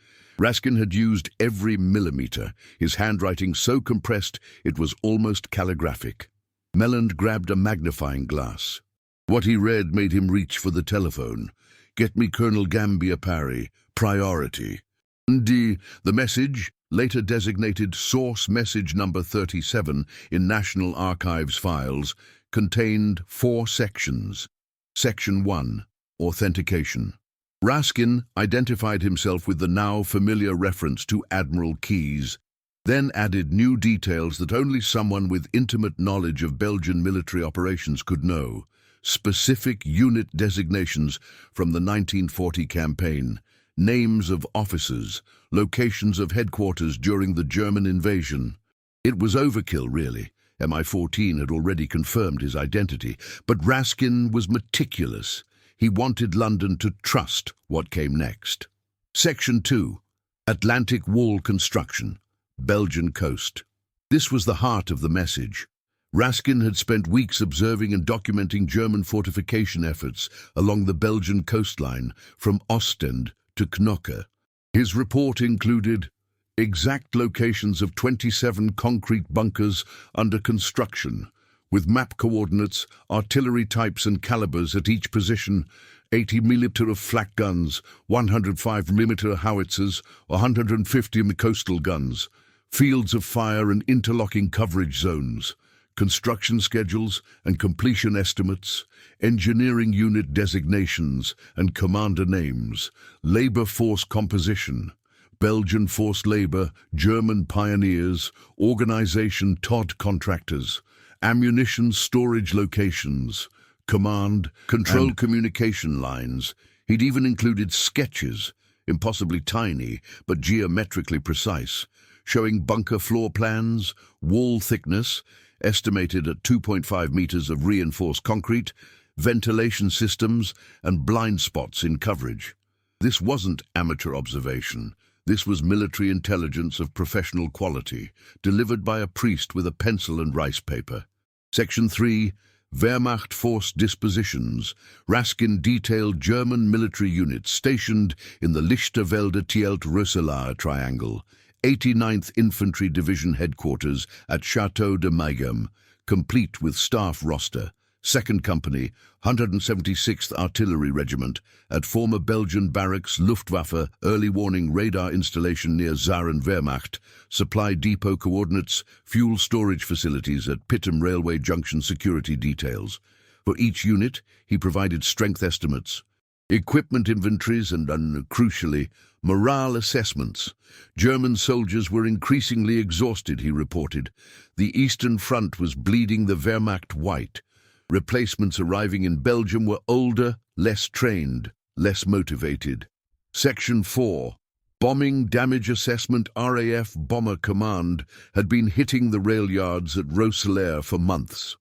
Raskin had used every millimeter, his handwriting so compressed it was almost calligraphic. Mellon grabbed a magnifying glass. What he read made him reach for the telephone. "Get me Colonel Gambier Parry, priority." The message, later designated Source Message Number 37 in National Archives files, contained 4 sections. Section 1, Authentication. Raskin identified himself with the now familiar reference to Admiral Keyes, then added new details that only someone with intimate knowledge of Belgian military operations could know. Specific unit designations from the 1940 campaign, names of officers, locations of headquarters during the German invasion. It was overkill, really. MI-14 had already confirmed his identity, but Raskin was meticulous. He wanted London to trust what came next. Section 2. Atlantic Wall Construction, Belgian Coast. This was the heart of the message. Raskin had spent weeks observing and documenting German fortification efforts along the Belgian coastline, from Ostend to Knokke. His report included exact locations of 27 concrete bunkers under construction, with map coordinates, artillery types and calibers at each position, 80 mm of flak guns, 105 mm howitzers, 150 coastal guns, fields of fire and interlocking coverage zones, construction schedules and completion estimates, engineering unit designations and commander names, labor force composition, Belgian forced labor, German pioneers, organization Todd contractors, ammunition storage locations, command, control communication lines. He'd even included sketches, impossibly tiny but geometrically precise, showing bunker floor plans, wall thickness, estimated at 2.5 meters of reinforced concrete, ventilation systems, and blind spots in coverage. This wasn't amateur observation. This was military intelligence of professional quality, delivered by a priest with a pencil and rice paper. Section 3, Wehrmacht Force Dispositions. Raskin detailed German military units stationed in the Lichterwelde-Tielt-Röselaar Triangle, 89th Infantry Division Headquarters at Chateau de Maigam, complete with staff roster. 2nd Company, 176th Artillery Regiment, at former Belgian barracks Luftwaffe early warning radar installation near Zaren Wehrmacht, supply depot coordinates, fuel storage facilities at Pittem Railway Junction security details. For each unit, he provided strength estimates, equipment inventories and, crucially, morale assessments. German soldiers were increasingly exhausted, he reported. The Eastern Front was bleeding the Wehrmacht white. Replacements arriving in Belgium were older, less trained, less motivated. Section 4. Bombing Damage Assessment RAF Bomber Command had been hitting the rail yards at Roeselare for months.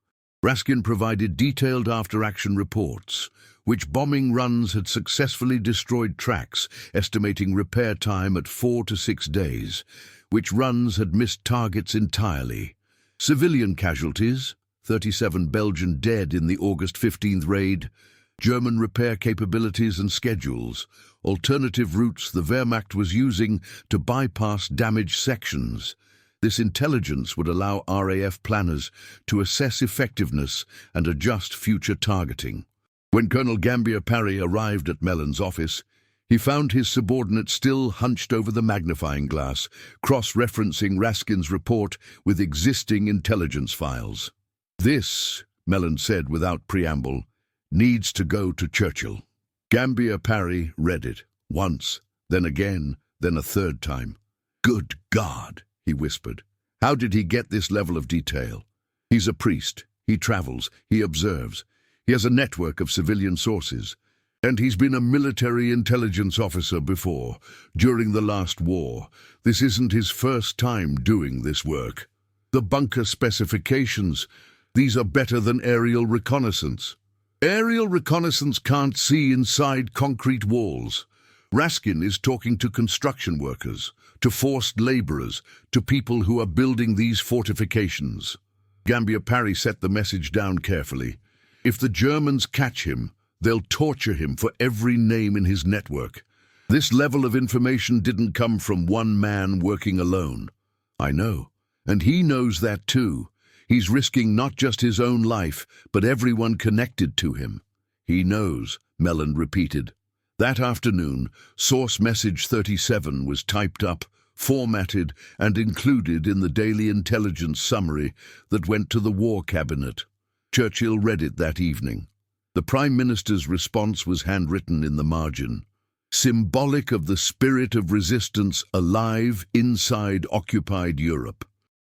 Raskin provided detailed after-action reports, which bombing runs had successfully destroyed tracks, estimating repair time at 4 to 6 days, which runs had missed targets entirely. Civilian casualties, 37 Belgian dead in the August 15th raid, German repair capabilities and schedules, alternative routes the Wehrmacht was using to bypass damaged sections. This intelligence would allow RAF planners to assess effectiveness and adjust future targeting. When Colonel Gambier Parry arrived at Mellon's office, he found his subordinate still hunched over the magnifying glass, cross-referencing Raskin's report with existing intelligence files. "This," Mellon said without preamble, "needs to go to Churchill." Gambier Parry read it, once, then again, then a third time. "Good God," he whispered. "How did he get this level of detail? He's a priest. He travels. He observes. He has a network of civilian sources. And he's been a military intelligence officer before, during the last war. This isn't his first time doing this work. The bunker specifications, these are better than aerial reconnaissance. Aerial reconnaissance can't see inside concrete walls. Raskin is talking to construction workers, to forced laborers, to people who are building these fortifications." Gambier Parry set the message down carefully. "If the Germans catch him, they'll torture him for every name in his network. This level of information didn't come from one man working alone. I know, and he knows that too. He's risking not just his own life, but everyone connected to him." "He knows," Mellon repeated. That afternoon, Source Message 37 was typed up, formatted, and included in the daily intelligence summary that went to the War Cabinet. Churchill read it that evening. The Prime Minister's response was handwritten in the margin. "Symbolic of the spirit of resistance alive inside occupied Europe.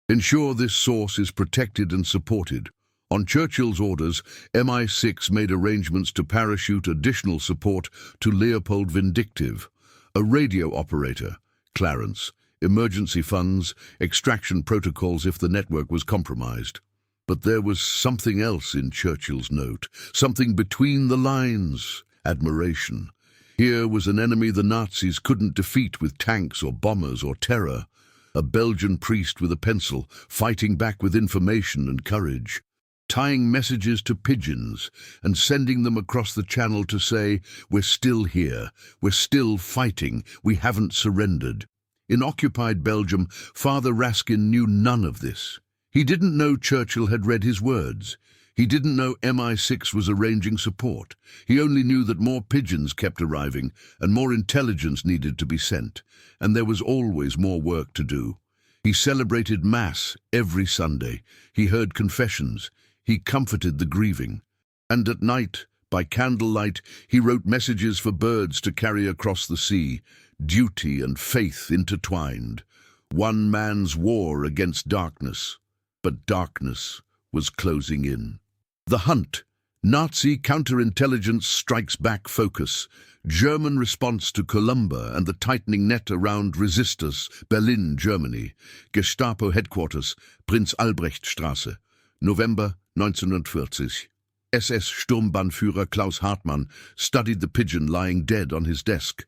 Ensure this source is protected and supported. On Churchill's orders, MI6 made arrangements to parachute additional support to Leopold Vindictive, a radio operator, Clarence, emergency funds, extraction protocols if the network was compromised." But there was something else in Churchill's note, something between the lines, admiration. Here was an enemy the Nazis couldn't defeat with tanks or bombers or terror. A Belgian priest with a pencil, fighting back with information and courage. Tying messages to pigeons and sending them across the channel to say, "We're still here, we're still fighting, we haven't surrendered." In occupied Belgium, Father Raskin knew none of this. He didn't know Churchill had read his words. He didn't know MI6 was arranging support. He only knew that more pigeons kept arriving and more intelligence needed to be sent, and there was always more work to do. He celebrated Mass every Sunday. He heard confessions. He comforted the grieving. And at night, by candlelight, he wrote messages for birds to carry across the sea, duty and faith intertwined. One man's war against darkness. But darkness was closing in. The Hunt, Nazi counterintelligence strikes back focus, German response to Columba and the tightening net around resistors, Berlin, Germany, Gestapo headquarters, Prinz-Albrecht-Straße, November 1940. SS Sturmbannführer Klaus Hartmann studied the pigeon lying dead on his desk.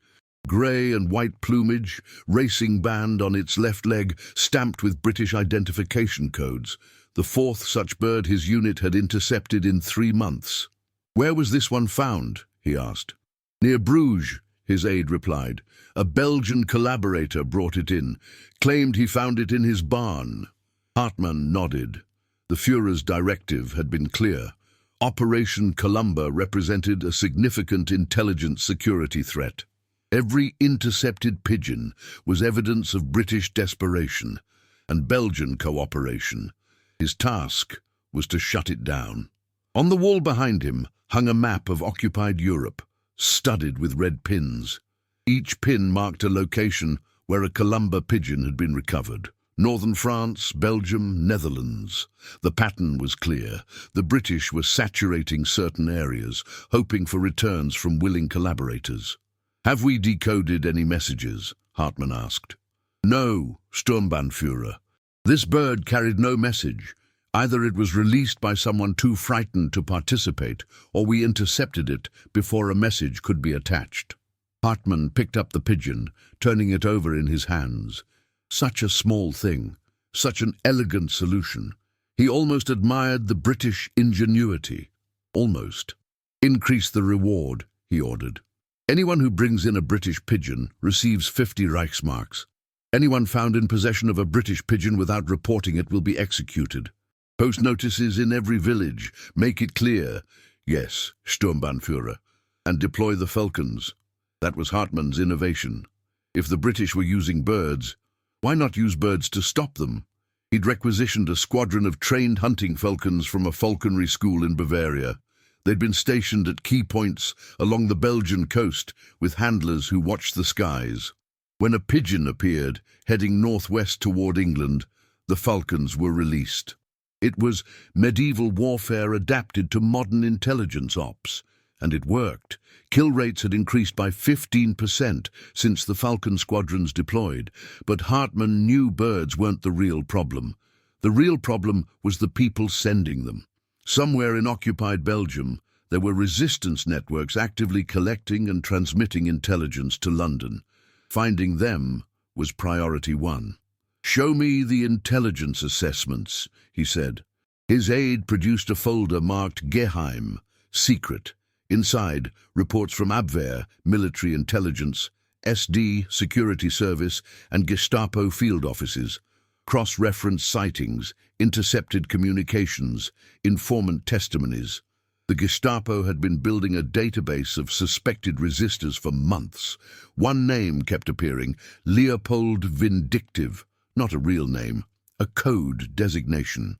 Grey and white plumage, racing band on its left leg, stamped with British identification codes. The fourth such bird his unit had intercepted in 3 months. "Where was this one found?" he asked. "Near Bruges," his aide replied. "A Belgian collaborator brought it in, claimed he found it in his barn." Hartmann nodded. The Führer's directive had been clear. Operation Columba represented a significant intelligence security threat. Every intercepted pigeon was evidence of British desperation and Belgian cooperation. His task was to shut it down. On the wall behind him hung a map of occupied Europe, studded with red pins. Each pin marked a location where a Columba pigeon had been recovered. Northern France, Belgium, Netherlands. The pattern was clear. The British were saturating certain areas, hoping for returns from willing collaborators. "Have we decoded any messages?" Hartmann asked. No, Sturmbannführer. This bird carried no message. Either it was released by someone too frightened to participate, or we intercepted it before a message could be attached. Hartmann picked up the pigeon, turning it over in his hands. Such a small thing, such an elegant solution. He almost admired the British ingenuity. Almost. Increase the reward, he ordered. Anyone who brings in a British pigeon receives 50 Reichsmarks. Anyone found in possession of a British pigeon without reporting it will be executed. Post notices in every village. Make it clear. Yes, Sturmbannführer. And deploy the falcons. That was Hartmann's innovation. If the British were using birds, why not use birds to stop them? He'd requisitioned a squadron of trained hunting falcons from a falconry school in Bavaria. They'd been stationed at key points along the Belgian coast with handlers who watched the skies. When a pigeon appeared, heading northwest toward England, the falcons were released. It was medieval warfare adapted to modern intelligence ops, and it worked. Kill rates had increased by 15% since the Falcon squadrons deployed, but Hartmann knew birds weren't the real problem. The real problem was the people sending them. Somewhere in occupied Belgium, there were resistance networks actively collecting and transmitting intelligence to London. Finding them was priority one. "Show me the intelligence assessments," he said. His aide produced a folder marked Geheim, secret. Inside, reports from Abwehr, military intelligence, SD, security service, and Gestapo field offices, cross-reference sightings, intercepted communications, informant testimonies. The Gestapo had been building a database of suspected resistors for months. One name kept appearing, Leopold Vindictive. Not a real name, a code designation.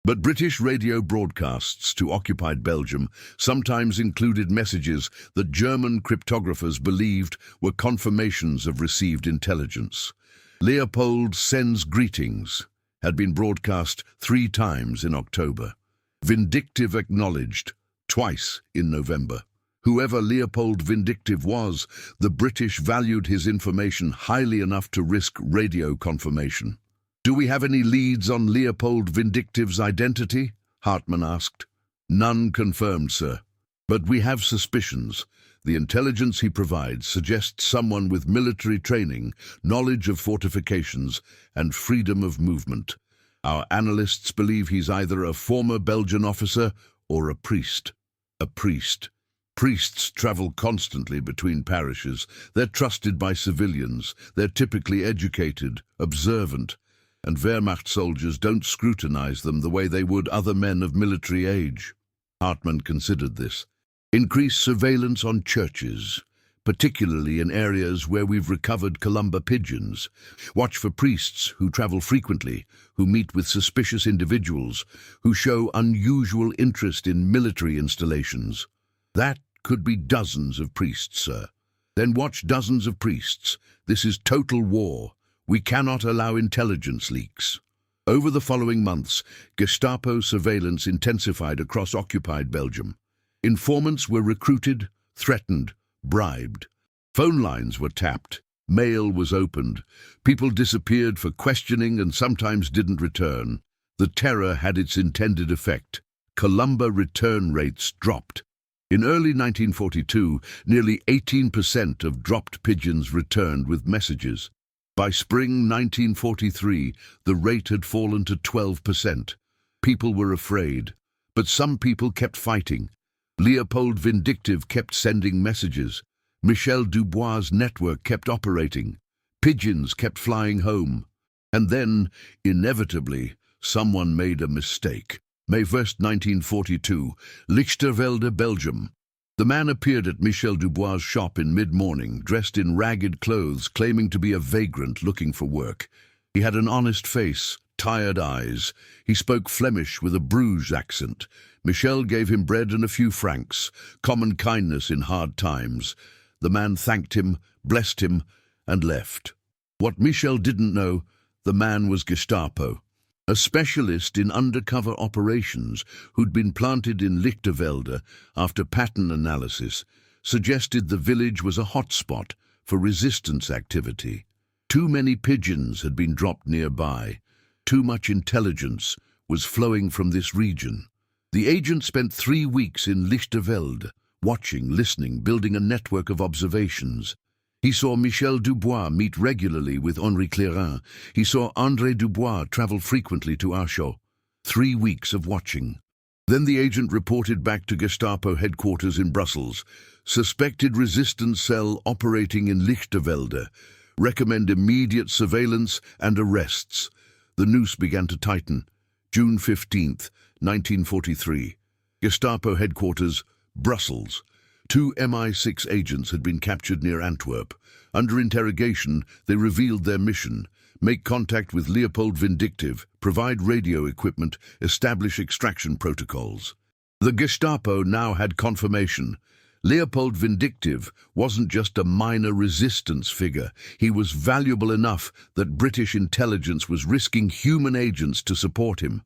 But British radio broadcasts to occupied Belgium sometimes included messages that German cryptographers believed were confirmations of received intelligence. Leopold sends greetings had been broadcast 3 times in October. Vindictive acknowledged, twice in November. Whoever Leopold Vindictive was, the British valued his information highly enough to risk radio confirmation. "Do we have any leads on Leopold Vindictive's identity?" Hartmann asked. "None confirmed, sir. But we have suspicions. The intelligence he provides suggests someone with military training, knowledge of fortifications, and freedom of movement. Our analysts believe he's either a former Belgian officer or a priest." A priest. Priests travel constantly between parishes. They're trusted by civilians. They're typically educated, observant, and Wehrmacht soldiers don't scrutinize them the way they would other men of military age. Hartmann considered this. Increase surveillance on churches, particularly in areas where we've recovered Columba pigeons. Watch for priests who travel frequently, who meet with suspicious individuals, who show unusual interest in military installations. That could be dozens of priests, sir. Then watch dozens of priests. This is total war. We cannot allow intelligence leaks. Over the following months, Gestapo surveillance intensified across occupied Belgium. Informants were recruited, threatened, bribed. Phone lines were tapped. Mail was opened. People disappeared for questioning and sometimes didn't return. The terror had its intended effect. Columba return rates dropped. In early 1942, nearly 18% of dropped pigeons returned with messages. By spring 1943, the rate had fallen to 12%. People were afraid, but some people kept fighting. Leopold Vindictive kept sending messages. Michel Dubois' network kept operating. Pigeons kept flying home. And then, inevitably, someone made a mistake. May 1st, 1942, Lichtervelde, Belgium. The man appeared at Michel Dubois' shop in mid-morning, dressed in ragged clothes, claiming to be a vagrant looking for work. He had an honest face, tired eyes. He spoke Flemish with a Bruges accent. Michel gave him bread and a few francs, common kindness in hard times. The man thanked him, blessed him, and left. What Michel didn't know, the man was Gestapo. A specialist in undercover operations who'd been planted in Lichtervelde after pattern analysis suggested the village was a hotspot for resistance activity. Too many pigeons had been dropped nearby. Too much intelligence was flowing from this region. The agent spent 3 weeks in Lichtervelde, watching, listening, building a network of observations. He saw Michel Dubois meet regularly with Henri Clérin. He saw André Dubois travel frequently to Archaud. 3 weeks of watching. Then the agent reported back to Gestapo headquarters in Brussels. Suspected resistance cell operating in Lichtervelde. Recommend immediate surveillance and arrests. The noose began to tighten. June 15th, 1943. Gestapo headquarters, Brussels. 2 MI6 agents had been captured near Antwerp. Under interrogation, they revealed their mission: make contact with Leopold Vindictive, provide radio equipment, establish extraction protocols. The Gestapo now had confirmation. Leopold Vindictive wasn't just a minor resistance figure. He was valuable enough that British intelligence was risking human agents to support him.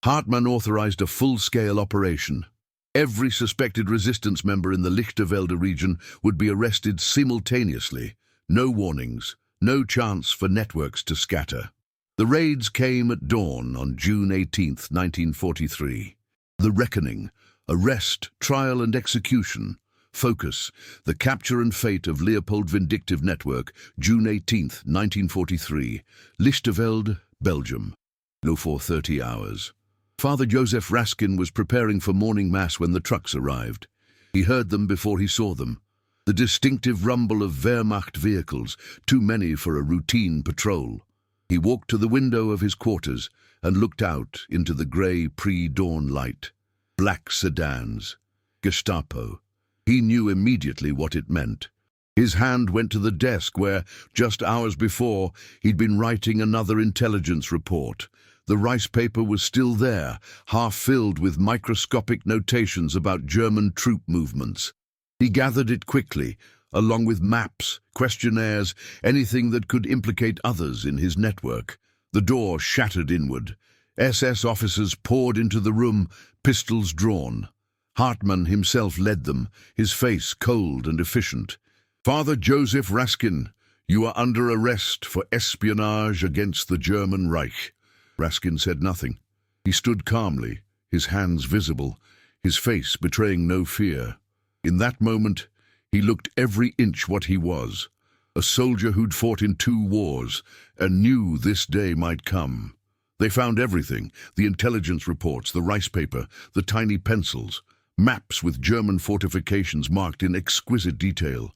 Hartmann authorized a full-scale operation. Every suspected resistance member in the Lichtervelde region would be arrested simultaneously. No warnings, no chance for networks to scatter. The raids came at dawn on June 18, 1943. The reckoning, arrest, trial and execution. Focus, the capture and fate of Leopold Vindictive Network, June 18, 1943. Lichtervelde, Belgium. No, for 30 hours. Father Josef Raskin was preparing for morning mass when the trucks arrived. He heard them before he saw them. The distinctive rumble of Wehrmacht vehicles, too many for a routine patrol. He walked to the window of his quarters and looked out into the grey pre-dawn light. Black sedans. Gestapo. He knew immediately what it meant. His hand went to the desk where, just hours before, he'd been writing another intelligence report. The rice paper was still there, half filled with microscopic notations about German troop movements. He gathered it quickly, along with maps, questionnaires, anything that could implicate others in his network. The door shattered inward. SS officers poured into the room, pistols drawn. Hartmann himself led them, his face cold and efficient. Father Josef Raskin, you are under arrest for espionage against the German Reich. Raskin said nothing. He stood calmly, his hands visible, his face betraying no fear. In that moment, he looked every inch what he was, a soldier who'd fought in 2 wars and knew this day might come. They found everything: the intelligence reports, the rice paper, the tiny pencils, maps with German fortifications marked in exquisite detail,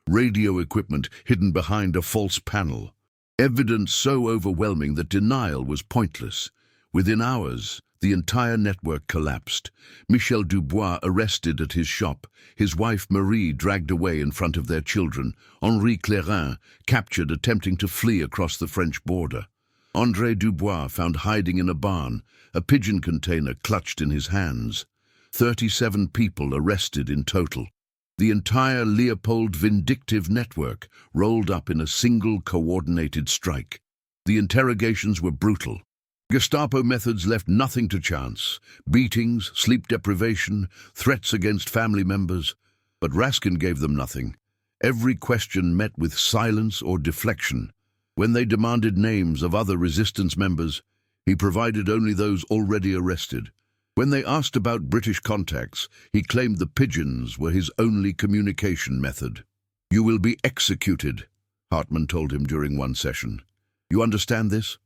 radio equipment hidden behind a false panel. Evidence so overwhelming that denial was pointless. Within hours, the entire network collapsed. Michel Dubois arrested at his shop, his wife Marie dragged away in front of their children, Henri Clérin captured attempting to flee across the French border. André Dubois found hiding in a barn, a pigeon container clutched in his hands. 37 people arrested in total. The entire Leopold Vindictive network rolled up in a single coordinated strike. The interrogations were brutal. Gestapo methods left nothing to chance: beatings, sleep deprivation, threats against family members. But Raskin gave them nothing. Every question met with silence or deflection. When they demanded names of other resistance members, he provided only those already arrested. When they asked about British contacts, he claimed the Pigeons were his only communication method. "You will be executed," Hartmann told him during one session. "You understand this?"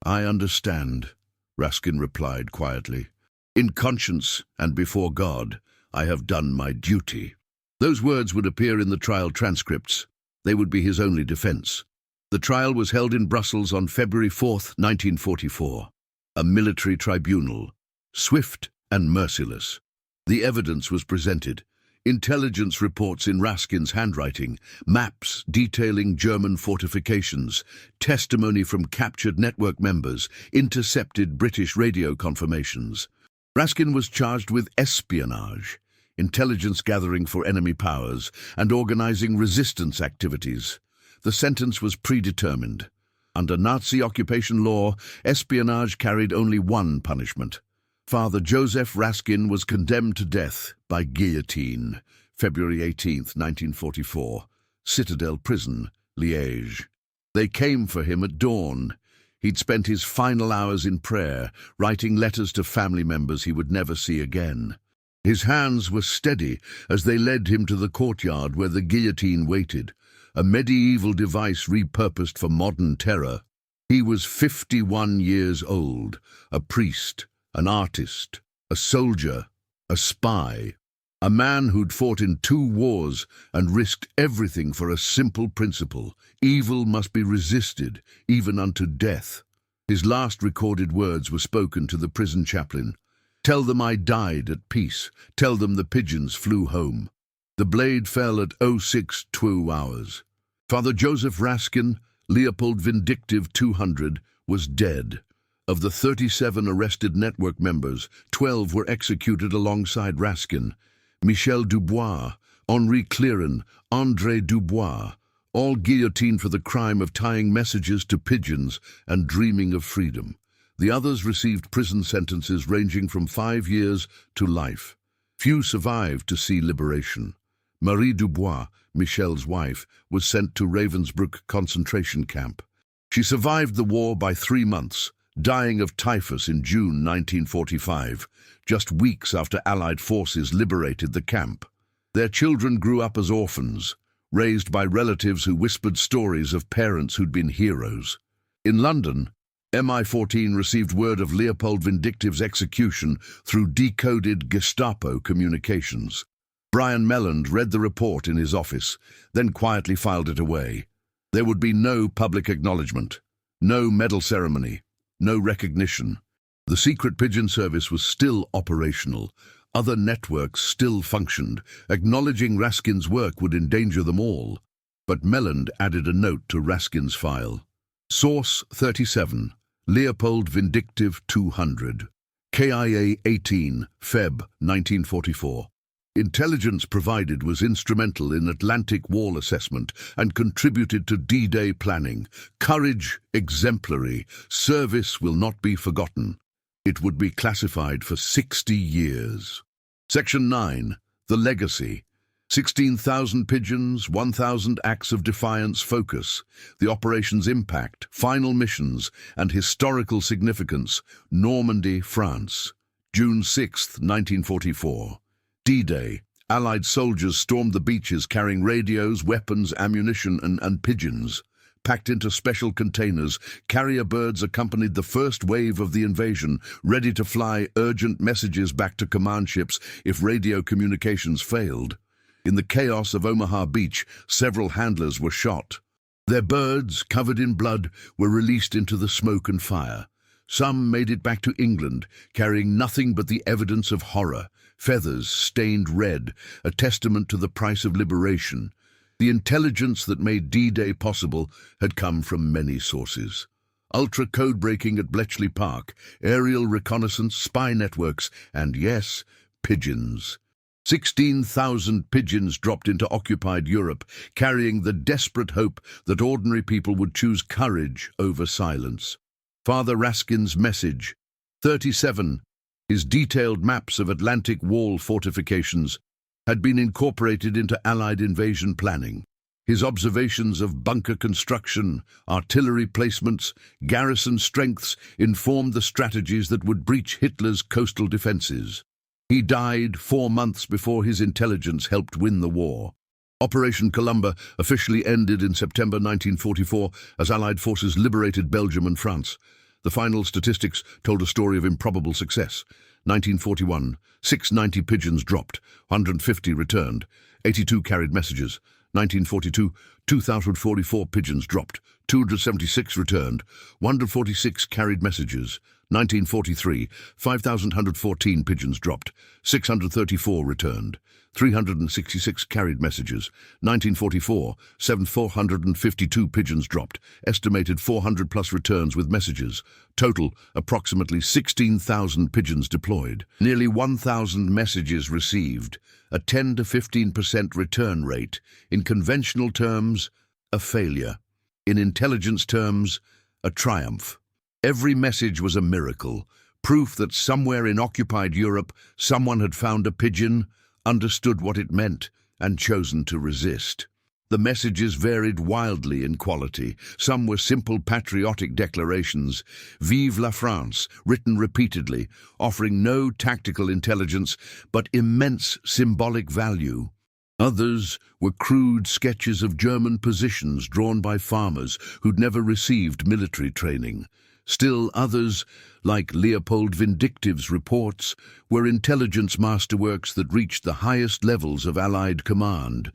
"I understand," Raskin replied quietly. "In conscience and before God, I have done my duty." Those words would appear in the trial transcripts. They would be his only defense. The trial was held in Brussels on February 4, 1944. A military tribunal. Swift and merciless. The evidence was presented. Intelligence reports in Raskin's handwriting, maps detailing German fortifications, testimony from captured network members, intercepted British radio confirmations. Raskin was charged with espionage, intelligence gathering for enemy powers, and organizing resistance activities. The sentence was predetermined. Under Nazi occupation law, espionage carried only one punishment. Father Josef Raskin was condemned to death by guillotine, February 18, 1944, Citadel Prison, Liège. They came for him at dawn. He'd spent his final hours in prayer, writing letters to family members he would never see again. His hands were steady as they led him to the courtyard where the guillotine waited, a medieval device repurposed for modern terror. He was 51 years old, a priest, an artist, a soldier, a spy, a man who'd fought in 2 wars and risked everything for a simple principle: evil must be resisted, even unto death. His last recorded words were spoken to the prison chaplain. "Tell them I died at peace. Tell them the pigeons flew home." The blade fell at 06:02 hours. Father Josef Raskin, Leopold Vindictive 200, was dead. Of the 37 arrested network members, 12 were executed alongside Raskin. Michel Dubois, Henri Clérin, André Dubois, all guillotined for the crime of tying messages to pigeons and dreaming of freedom. The others received prison sentences ranging from 5 years to life. Few survived to see liberation. Marie Dubois, Michel's wife, was sent to Ravensbrück concentration camp. She survived the war by 3 months, dying of typhus in June 1945, just weeks after Allied forces liberated the camp. Their children grew up as orphans, raised by relatives who whispered stories of parents who'd been heroes. In London, MI14 received word of Leopold Vindictive's execution through decoded Gestapo communications. Brian Melland read the report in his office, then quietly filed it away. There would be no public acknowledgement, no medal ceremony, no recognition. The Secret Pigeon Service was still operational. Other networks still functioned. Acknowledging Raskin's work would endanger them all. But Melland added a note to Raskin's file. Source 37, Leopold Vindictive 200. KIA 18, Feb 1944. Intelligence provided was instrumental in Atlantic Wall assessment and contributed to D-Day planning. Courage exemplary. Service will not be forgotten. It would be classified for 60 years. Section 9. The Legacy. 16,000 pigeons, 1,000 acts of defiance. Focus. The operation's impact, final missions, and historical significance. Normandy, France. June 6, 1944. D-Day. Allied soldiers stormed the beaches carrying radios, weapons, ammunition, and pigeons. Packed into special containers, carrier birds accompanied the first wave of the invasion, ready to fly urgent messages back to command ships if radio communications failed. In the chaos of Omaha Beach, several handlers were shot. Their birds, covered in blood, were released into the smoke and fire. Some made it back to England, carrying nothing but the evidence of horror, feathers stained red, a testament to the price of liberation. The intelligence that made D-Day possible had come from many sources. Ultra-code breaking at Bletchley Park, aerial reconnaissance, spy networks, and yes, pigeons. 16,000 pigeons dropped into occupied Europe, carrying the desperate hope that ordinary people would choose courage over silence. Father Raskin's message. 37. His detailed maps of Atlantic Wall fortifications had been incorporated into Allied invasion planning. His observations of bunker construction, artillery placements, garrison strengths informed the strategies that would breach Hitler's coastal defenses. He died 4 months before his intelligence helped win the war. Operation Columba officially ended in September 1944 as Allied forces liberated Belgium and France. The final statistics told a story of improbable success. 1941, 690 pigeons dropped, 150 returned, 82 carried messages. 1942, 2,044 pigeons dropped, 276 returned, 146 carried messages. 1943, 5,114 pigeons dropped, 634 returned, 366 carried messages. 1944, 7,452 pigeons dropped, estimated 400 plus returns with messages. Total, approximately 16,000 pigeons deployed. Nearly 1,000 messages received, a 10 to 15% return rate. In conventional terms, a failure. In intelligence terms, a triumph. Every message was a miracle, proof that somewhere in occupied Europe someone had found a pigeon, understood what it meant, and chosen to resist. The messages varied wildly in quality. Some were simple patriotic declarations, Vive la France, written repeatedly, offering no tactical intelligence but immense symbolic value. Others were crude sketches of German positions drawn by farmers who'd never received military training. Still others, like Leopold Vindictive's reports, were intelligence masterworks that reached the highest levels of Allied command.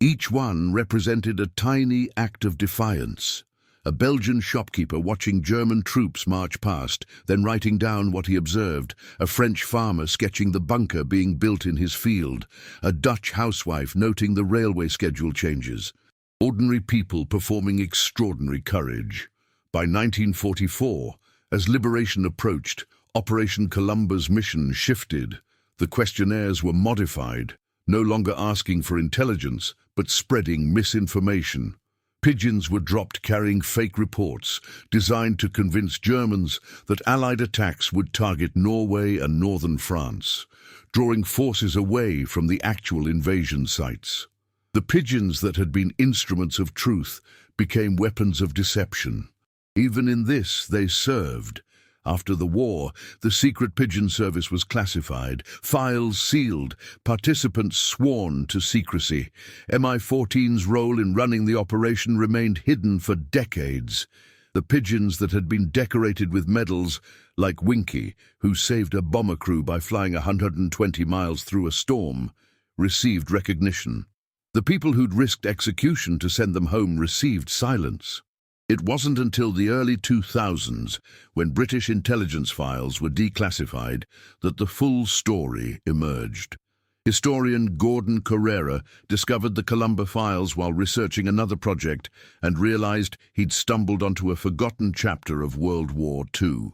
Each one represented a tiny act of defiance. A Belgian shopkeeper watching German troops march past, then writing down what he observed, a French farmer sketching the bunker being built in his field, a Dutch housewife noting the railway schedule changes. Ordinary people performing extraordinary courage. By 1944, as liberation approached, Operation Columba's mission shifted. The questionnaires were modified, no longer asking for intelligence, but spreading misinformation. Pigeons were dropped carrying fake reports, designed to convince Germans that Allied attacks would target Norway and northern France, drawing forces away from the actual invasion sites. The pigeons that had been instruments of truth became weapons of deception. Even in this, they served. After the war, the Secret Pigeon Service was classified, files sealed, participants sworn to secrecy. MI-14's role in running the operation remained hidden for decades. The pigeons that had been decorated with medals, like Winky, who saved a bomber crew by flying 120 miles through a storm, received recognition. The people who'd risked execution to send them home received silence. It wasn't until the early 2000s, when British intelligence files were declassified, that the full story emerged. Historian Gordon Correra discovered the Columba files while researching another project and realized he'd stumbled onto a forgotten chapter of World War II.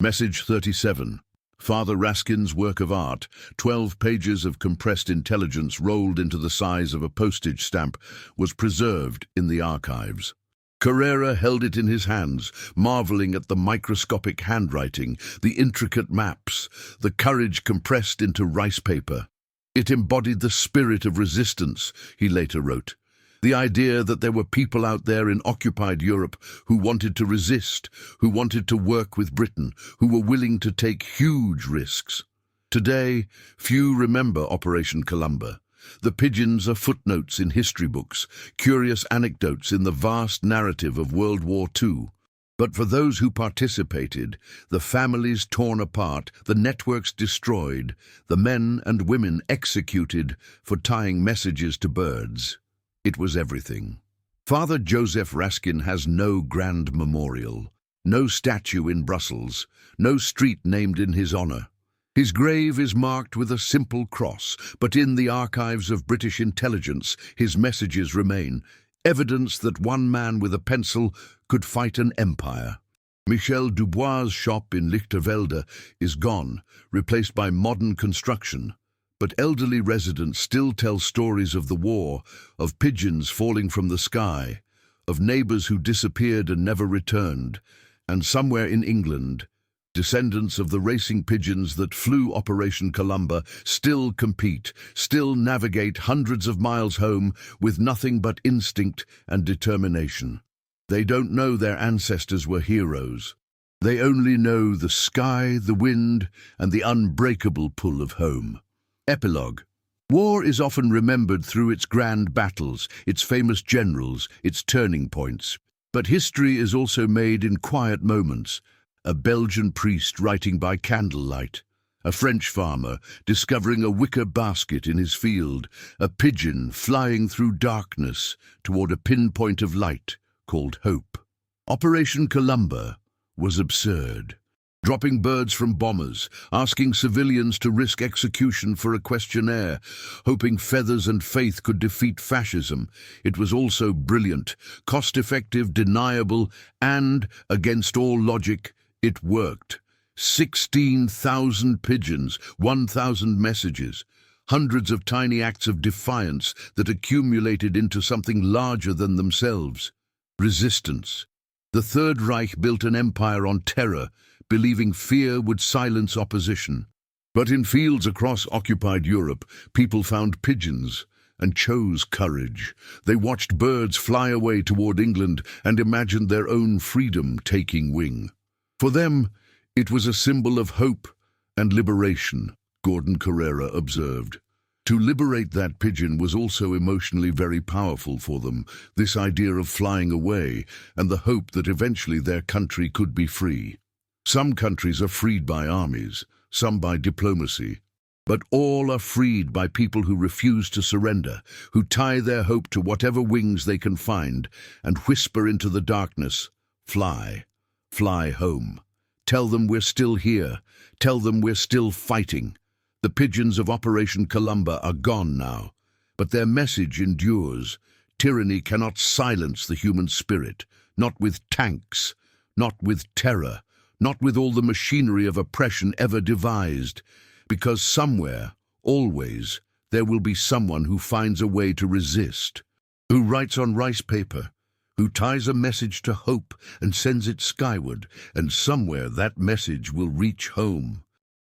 Message 37. Father Raskin's work of art, 12 pages of compressed intelligence rolled into the size of a postage stamp, was preserved in the archives. Carrera held it in his hands, marveling at the microscopic handwriting, the intricate maps, the courage compressed into rice paper. It embodied the spirit of resistance, he later wrote. The idea that there were people out there in occupied Europe who wanted to resist, who wanted to work with Britain, who were willing to take huge risks. Today, few remember Operation Columba. The pigeons are footnotes in history books, curious anecdotes in the vast narrative of World War II. But for those who participated, the families torn apart, the networks destroyed, the men and women executed for tying messages to birds, it was everything. Father Josef Raskin has no grand memorial, no statue in Brussels, no street named in his honor. His grave is marked with a simple cross, but in the archives of British intelligence, his messages remain, evidence that one man with a pencil could fight an empire. Michel Dubois' shop in Lichtervelde is gone, replaced by modern construction. But elderly residents still tell stories of the war, of pigeons falling from the sky, of neighbors who disappeared and never returned, and somewhere in England, descendants of the racing pigeons that flew Operation Columba still compete, still navigate hundreds of miles home with nothing but instinct and determination. They don't know their ancestors were heroes. They only know the sky, the wind, and the unbreakable pull of home. Epilogue. War is often remembered through its grand battles, its famous generals, its turning points. But history is also made in quiet moments. A Belgian priest writing by candlelight, a French farmer discovering a wicker basket in his field, a pigeon flying through darkness toward a pinpoint of light called hope. Operation Columba was absurd. Dropping birds from bombers, asking civilians to risk execution for a questionnaire, hoping feathers and faith could defeat fascism. It was also brilliant, cost-effective, deniable, and, against all logic, it worked. 16,000 pigeons, 1,000 messages, hundreds of tiny acts of defiance that accumulated into something larger than themselves. Resistance. The Third Reich built an empire on terror, believing fear would silence opposition. But in fields across occupied Europe, people found pigeons, and chose courage. They watched birds fly away toward England and imagined their own freedom taking wing. For them, it was a symbol of hope and liberation, Gordon Carrera observed. To liberate that pigeon was also emotionally very powerful for them, this idea of flying away and the hope that eventually their country could be free. Some countries are freed by armies, some by diplomacy, but all are freed by people who refuse to surrender, who tie their hope to whatever wings they can find and whisper into the darkness, "Fly, fly home. Tell them we're still here. Tell them we're still fighting." The pigeons of Operation Columba are gone now, but their message endures. Tyranny cannot silence the human spirit, not with tanks, not with terror, not with all the machinery of oppression ever devised, because somewhere, always, there will be someone who finds a way to resist, who writes on rice paper, who ties a message to hope and sends it skyward, and somewhere that message will reach home.